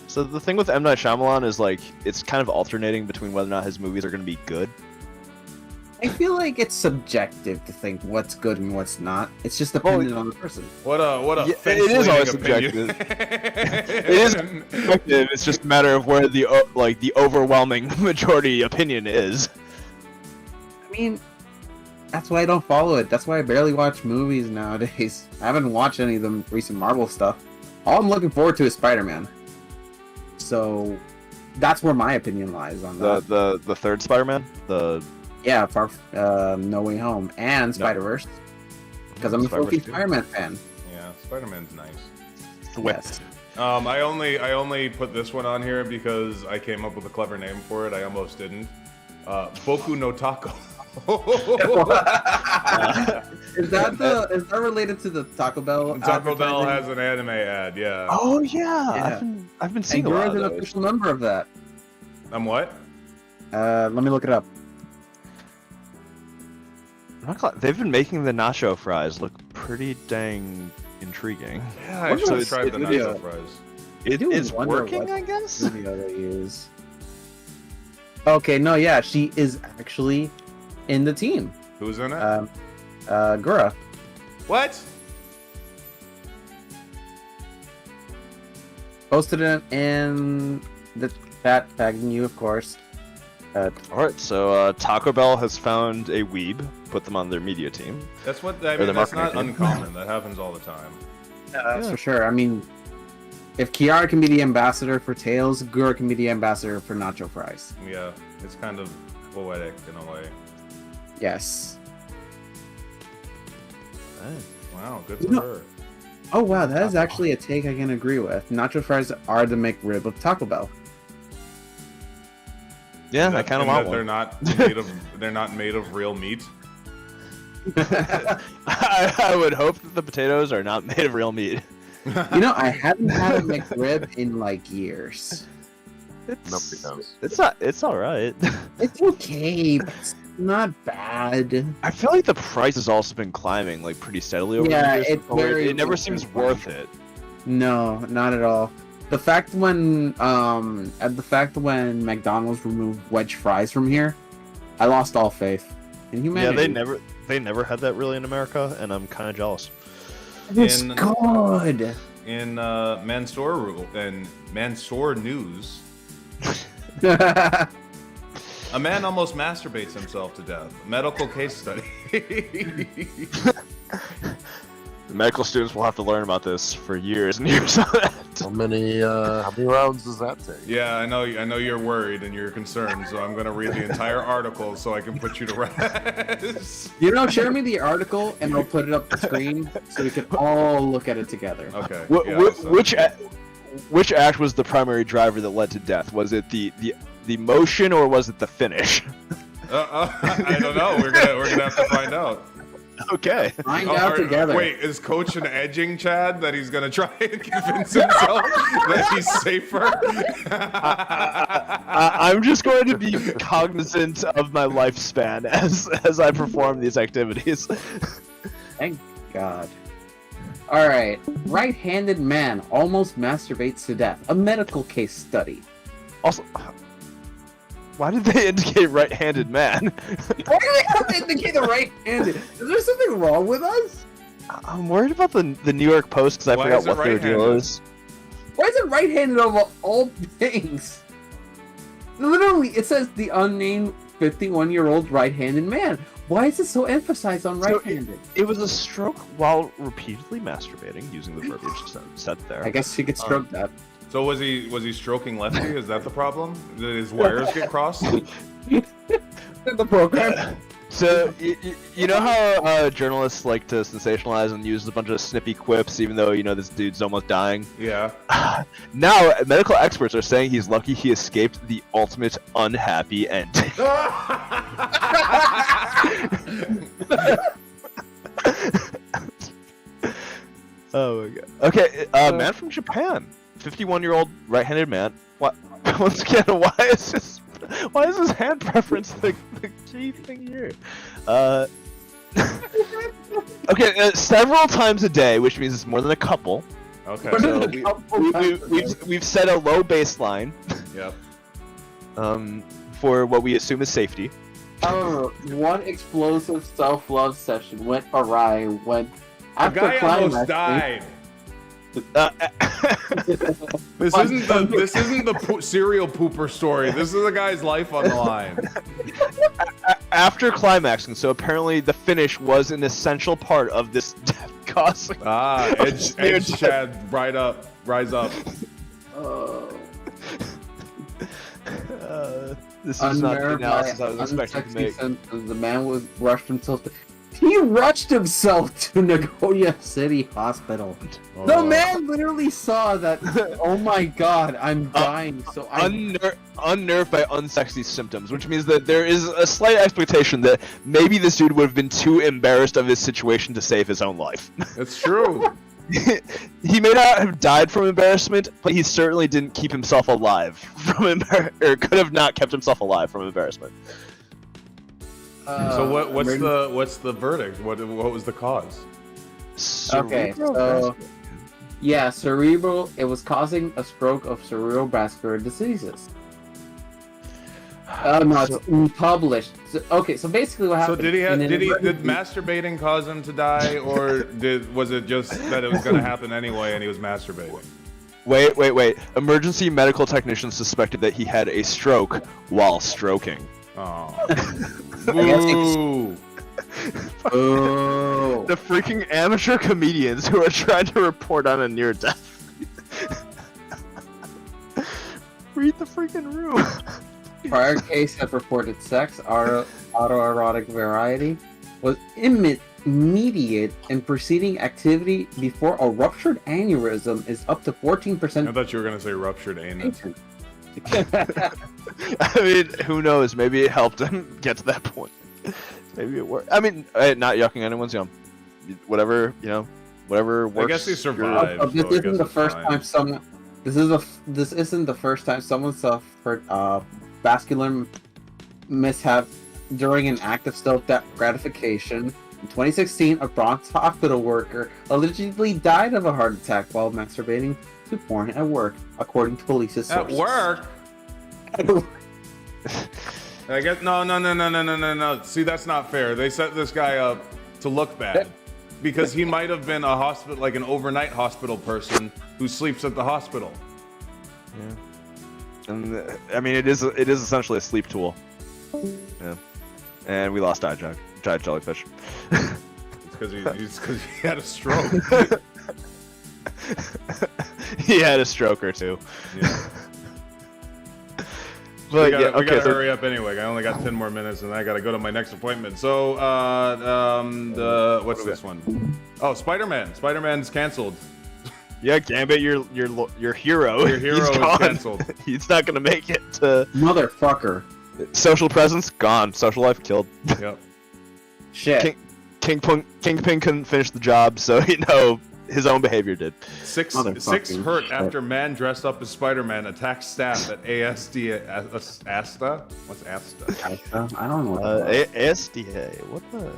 So the thing with M. Night Shyamalan is like it's kind of alternating between whether or not his movies are going to be good. I feel like it's subjective to think what's good and what's not. It's just dependent on the person. What a it is always subjective. It is subjective. It's just a matter of where the overwhelming majority opinion is. I mean, that's why I don't follow it. That's why I barely watch movies nowadays. I haven't watched any of the recent Marvel stuff. All I'm looking forward to is Spider-Man. So that's where my opinion lies on that. The third Spider-Man? Yeah, No Way Home and Spider-Verse. Because I'm a full-fledged Spider-Man fan. Yeah, Spider-Man's nice. Yes. I only put this one on here because I came up with a clever name for it. I almost didn't. Boku no Taco. Is that related to the Taco Bell? Taco Bell has an anime ad, yeah. Oh yeah. I've been seeing a lot of an those. official member of that. I'm what? Let me look it up. They've been making the nacho fries look pretty dang intriguing. Yeah, I should have tried the nacho fries. It's working, I guess? Studio they use. Okay, no, yeah, she is actually in the team. Who's in it? Gura. What? Posted it in the chat, tagging you, of course. Alright, so Taco Bell has found a weeb, put them on their media team. That's what I mean. That's not uncommon. That happens all the time. That's for sure. I mean, if Kiara can be the ambassador for Tails, Gura can be the ambassador for Nacho Fries. Yeah, it's kind of poetic in a way. Yes. Wow, good for her. Oh wow, that is actually a take I can agree with. Nacho Fries are the McRib of Taco Bell. Yeah, I kind of want one. They're not made of real meat. I would hope that the potatoes are not made of real meat. You know, I haven't had a McRib in like years. Nobody knows. It's all right. It's okay, but it's not bad. I feel like the price has also been climbing like pretty steadily over the years. It never seems worth it. No, not at all. The fact when McDonald's removed wedge fries from here, I lost all faith in humanity. Yeah, they never had that really in America, and I'm kind of jealous. It's good. In Mansoor news, a man almost masturbates himself to death. Medical case study. The medical students will have to learn about this for years and years on that. How many rounds does that take? Yeah, I know you're worried and you're concerned, so I'm gonna read the entire article so I can put you to rest. You know, share me the article and I'll put it up the screen so we can all look at it together. Okay. Which act was the primary driver that led to death? Was it the motion or was it the finish? I don't know. We're gonna have to find out. Okay. Find out together. Wait, is Coach an edging Chad that he's gonna try and convince himself that he's safer? I'm just going to be cognizant of my lifespan as I perform these activities. Thank God. Alright. Right-handed man almost masturbates to death. A medical case study. Also, why did they indicate right-handed man? Why do they have to indicate the right-handed? Is there something wrong with us? I'm worried about the New York Post because I forgot what their deal is. Why is it right-handed of all things? Literally, it says the unnamed 51-year-old right-handed man. Why is it so emphasized on right-handed? It was a stroke while repeatedly masturbating, using the verbiage set there. I guess she could stroke that. So was he stroking lefty? Is that the problem? Did his wires get crossed? The program. So you know how journalists like to sensationalize and use a bunch of snippy quips, even though this dude's almost dying. Yeah. Now medical experts are saying he's lucky he escaped the ultimate unhappy ending. Oh my god. Okay, man from Japan. 51-year-old right-handed man. What? Once again, why is his hand preference the key thing here? Okay, several times a day, which means it's more than a couple. Okay. So we've set a low baseline. Yep. For what we assume is safety. However, one explosive self-love session went awry when after the guy almost climaxing, died. This isn't the serial pooper story. This is a guy's life on the line. After climaxing, so apparently the finish was an essential part of this death causing. Edge Chad, rise up. This is not the analysis I was expecting to make. The man He rushed himself to Nagoya City Hospital. The man literally saw that. Oh my god, I'm dying. So unnerved by unsexy symptoms, which means that there is a slight expectation that maybe this dude would have been too embarrassed of his situation to save his own life. It's true. He may not have died from embarrassment, but he certainly didn't keep himself alive from or could have not kept himself alive from embarrassment. So what's the verdict? What was the cause? Okay, so yeah, cerebral. It was causing a stroke of cerebrovascular diseases. No, it's published. Okay, so basically what happened? So did masturbating cause him to die, or was it just that it was going to happen anyway and he was masturbating? Wait. Emergency medical technicians suspected that he had a stroke while stroking. Oh. Boo. The freaking amateur comedians who are trying to report on a near death. Read the freaking room. Prior case had reported sex, autoerotic variety, was immediate and preceding activity before a ruptured aneurysm is up to 14%. I thought you were going to say ruptured anus. I mean, who knows? Maybe it helped him get to that point. Maybe it worked. I mean, not yucking anyone's yum. Whatever, whatever works. I guess he survived. This isn't the first time someone. This isn't the first time someone suffered vascular mishap during an act of self-gratification. In 2016, a Bronx hospital worker allegedly died of a heart attack while masturbating to porn at work, according to police's sources. At work? I guess no. See, that's not fair. They set this guy up to look bad because he might have been a hospital, like an overnight hospital person who sleeps at the hospital. Yeah. And I mean, it is essentially a sleep tool. Yeah. And we lost giant jellyfish. It's because he had a stroke. He had a stroke or two. Yeah. But we gotta hurry up anyway. I only got 10 more minutes, and I gotta go to my next appointment. So, what's this one? Oh, Spider-Man. Spider-Man's canceled. Yeah, Gambit, your hero. Your hero is canceled. He's not gonna make it to Motherfucker. social presence gone. Social life killed. Yep. Shit. Kingpin couldn't finish the job, so his own behavior did. Six hurt after man dressed up as Spider-Man attacks staff at ASTA. What's ASTA? I don't know. ASDA. What the?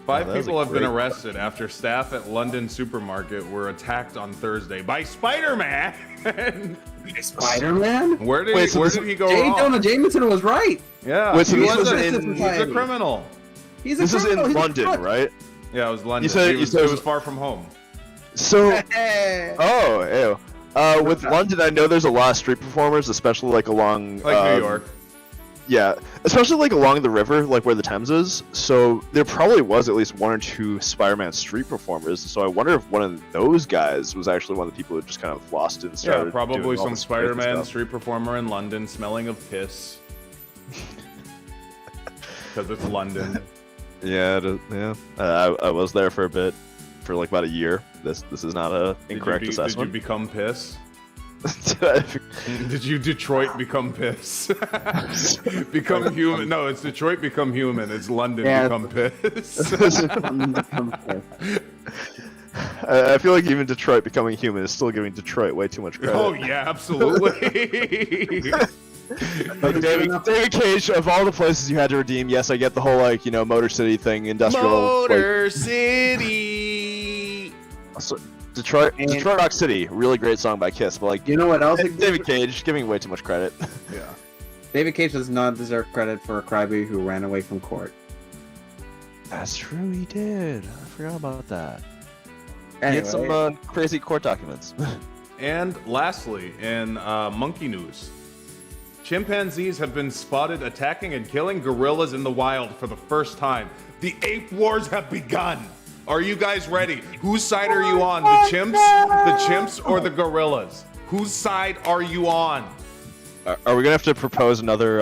Five people have been arrested after staff at London supermarket were attacked on Thursday by Spider-Man. Spider-Man? Where did he go wrong? Jonah Jameson was right. Yeah, Wait, so he's this a criminal. This is in London, right? Yeah, it was London. You said it was far from home. So, with London, I know there's a lot of street performers, especially like along New York. Yeah, especially like along the river, like where the Thames is. So there probably was at least one or two Spider-Man street performers. So I wonder if one of those guys was actually one of the people who just kind of lost it and started. Yeah, probably some Spider-Man stuff. street performer in London, smelling of piss. Because it's London. Yeah. I was there for a bit, for like about a year. This is not a incorrect assessment. Did you become piss? Did you Detroit become piss? Become human? No, it's Detroit become human. It's London become piss. I feel like even Detroit becoming human is still giving Detroit way too much credit. Oh yeah, absolutely. Like David Cage, of all the places you had to redeem, yes, I get the whole like Motor City thing, industrial. Motor City. Detroit Rock City, really great song by Kiss, but like what else? David Cage giving way too much credit. Yeah. David Cage does not deserve credit for a crybaby who ran away from court. That's true, he did. I forgot about that. Anyway. He had some crazy court documents. And lastly, in monkey news, chimpanzees have been spotted attacking and killing gorillas in the wild for the first time. The ape wars have begun. Are you guys ready? Whose side are you on? The chimps or the gorillas? Whose side are you on? Are we gonna have to propose another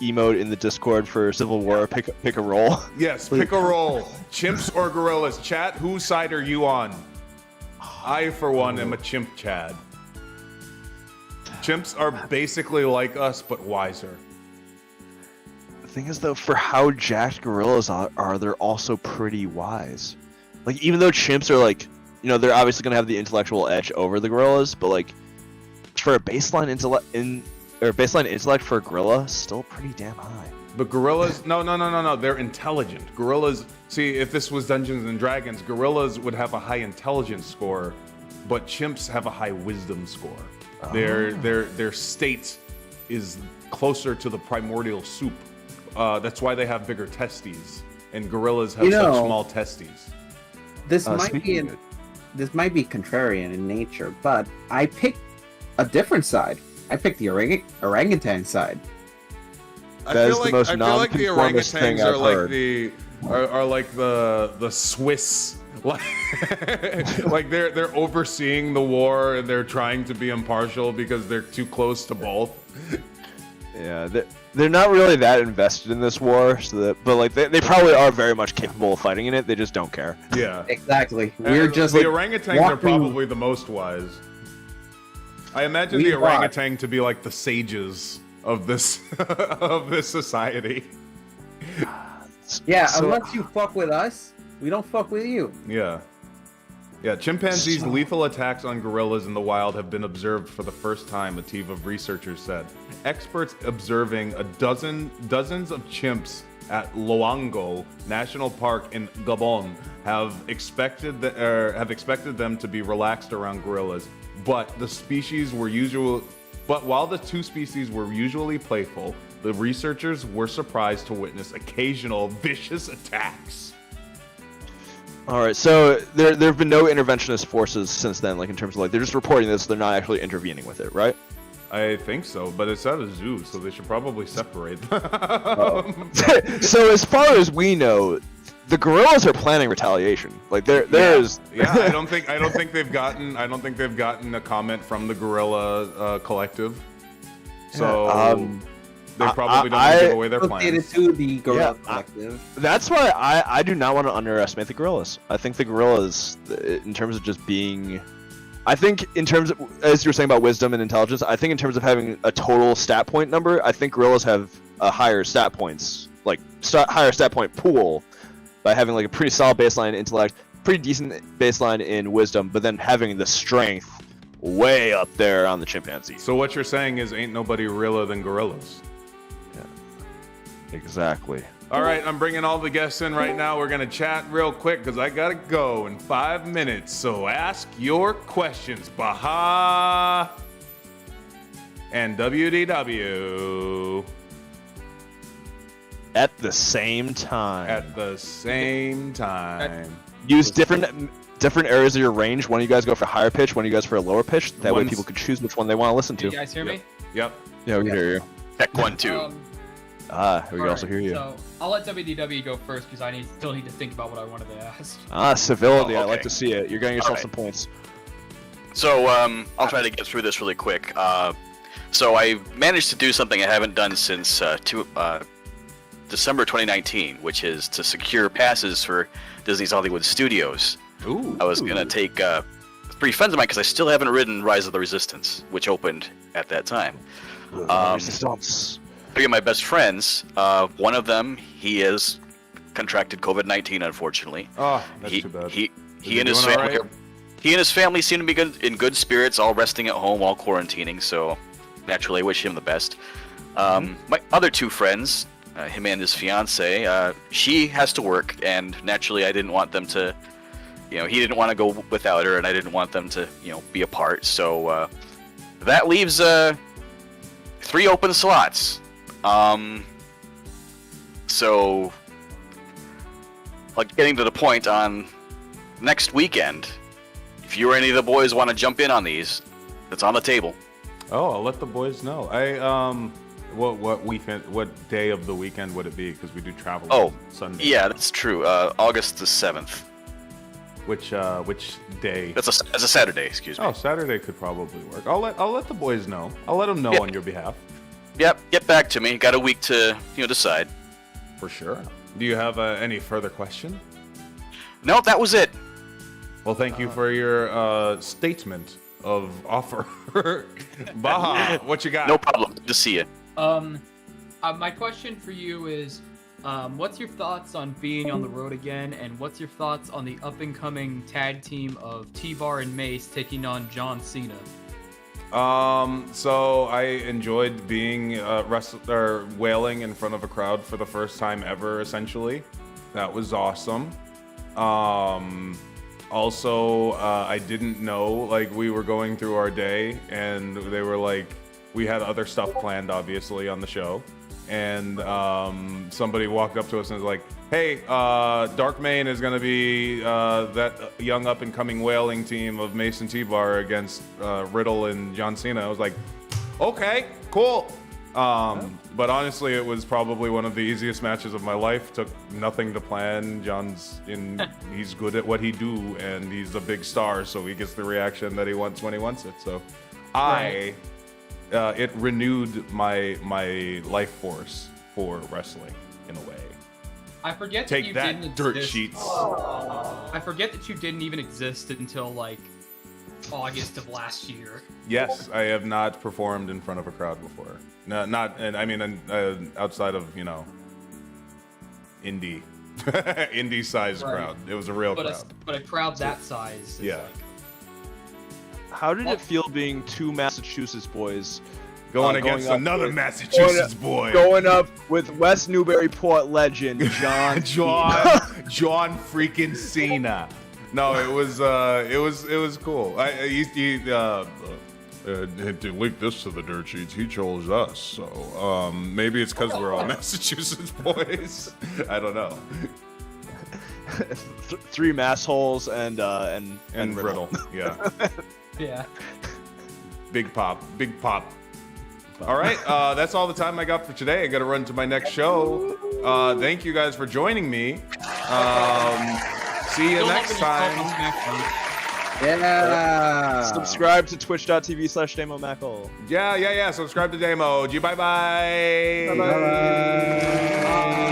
emote in the Discord for Civil War? Pick a role. Yes, pick a role. Chimps or gorillas? Chat, whose side are you on? I, for one, am a chimp, Chad. Chimps are basically like us, but wiser. The thing is, though, for how jacked gorillas are, they're also pretty wise. Like, even though chimps are like, they're obviously gonna have the intellectual edge over the gorillas, but like, for a baseline intellect for a gorilla, still pretty damn high. But gorillas, no. They're intelligent. Gorillas. See, if this was Dungeons and Dragons, gorillas would have a high intelligence score, but chimps have a high wisdom score. Their state is closer to the primordial soup. That's why they have bigger testes, and gorillas have such small testes. This might be contrarian in nature, but I picked a different side. I picked the orangutan side. I feel like the orangutans are like the Swiss, like they're overseeing the war and they're trying to be impartial because they're too close to both. Yeah, they're not really that invested in this war, but they probably are very much capable of fighting in it. They just don't care. Yeah, exactly. The orangutans are probably the most wise. I imagine the orangutan to be like the sages of this society. Yeah, unless you fuck with us, we don't fuck with you. Yeah. Chimpanzees' lethal attacks on gorillas in the wild have been observed for the first time, a team of researchers said. Experts observing dozens of chimps at Loango National Park in Gabon have expected them to be relaxed around gorillas, but while the two species were usually playful, the researchers were surprised to witness occasional vicious attacks. All right, so there have been no interventionist forces since then, like in terms of they're just reporting this, they're not actually intervening with it, right? I think so, but it's at a zoo, so they should probably separate them. So as far as we know, the gorillas are planning retaliation. Like there's I don't think they've gotten a comment from the gorilla collective. So they probably don't want to give away their plans. To the gorilla collective. That's why I do not want to underestimate the gorillas. I think the gorillas, in terms of just being, I think in terms of, as you were saying about wisdom and intelligence, I think in terms of having a total stat point number, I think gorillas have a higher stat points, higher stat point pool by having a pretty solid baseline in intellect, pretty decent baseline in wisdom, but then having the strength way up there on the chimpanzee. So what you're saying is ain't nobody realer than gorillas. Exactly. All right, I'm bringing all the guests in right now. We're going to chat real quick because I got to go in 5 minutes. So ask your questions, Baha and WDW. At the same time. Use different areas of your range. One of you guys go for higher pitch, one of you guys for a lower pitch. That way people can choose which one they want to listen to. Can you guys hear me? Yep. Yeah, we can hear you. Check 1, 2. We can also hear you. So I'll let WDW go first because I still need to think about what I wanted to ask. Civility. Oh, okay. I like to see it. You're getting yourself some points. So I'll try to get through this really quick. So I managed to do something I haven't done since December 2019, which is to secure passes for Disney's Hollywood Studios. Ooh. I was gonna take 3 friends of mine because I still haven't ridden Rise of the Resistance, which opened at that time. Resistance. 3 of my best friends, one of them, he has contracted COVID-19, unfortunately. Oh, that's too bad. He and his family, he and his family seem to be in good spirits, all resting at home while quarantining. So, naturally, I wish him the best. My other 2 friends, him and his fiance, she has to work, and naturally, I didn't want them to, he didn't want to go without her, and I didn't want them to, be apart. So that leaves 3 open slots. So, getting to the point, on next weekend, if you or any of the boys want to jump in on these, it's on the table. Oh, I'll let the boys know. What weekend? What day of the weekend would it be? Because we do travel on Sunday. Yeah, that's true. August the 7th. Which day? That's a Saturday. Excuse me. Oh, Saturday could probably work. I'll let the boys know. I'll let them know on your behalf. Yep, get back to me. Got a week to decide. For sure. Do you have any further question? No, that was it. Well, thank you for your statement of offer. Baha, what you got? No problem. Good to see you. My question for you is, what's your thoughts on being on the road again, and what's your thoughts on the up-and-coming tag team of T-Bar and Mace taking on John Cena? So I enjoyed being wailing in front of a crowd for the first time ever, essentially. That was awesome. Also, I didn't know, like, we were going through our day, and they were like, we had other stuff planned, obviously, on the show. And somebody walked up to us and was like, hey, Darkmane is going to be that young up-and-coming whaling team of Mason T-Bar against Riddle and John Cena. I was like, okay, cool. But honestly, it was probably one of the easiest matches of my life. Took nothing to plan. He's good at what he do, and he's a big star, so he gets the reaction that he wants when he wants it. So Right. it renewed my life force for wrestling in a way. I forget Take that you that, didn't dirt exist. sheets. I forget that you didn't even exist until like August of last year. Yes, I have not performed in front of a crowd before. No, not, and I mean, outside of, you know, indie size Right. crowd. It was a real crowd. But a crowd that size. Is Yeah. Like, How did it feel being two Massachusetts boys Going going against up another with- Massachusetts boy. going up with West Newburyport legend John John freaking Cena. No, it was cool. To link this to the dirt sheets, he chose us. So maybe it's because we're all Massachusetts boys. I don't know. Three massholes and Riddle. Yeah. yeah. Big pop. All right, that's all the time I got for today. I got to run to my next show. Thank you guys for joining me. See you next time. Yeah. Subscribe to twitch.tv/DamoMackle. Yeah. Subscribe to Demo. Bye-bye. Bye-bye.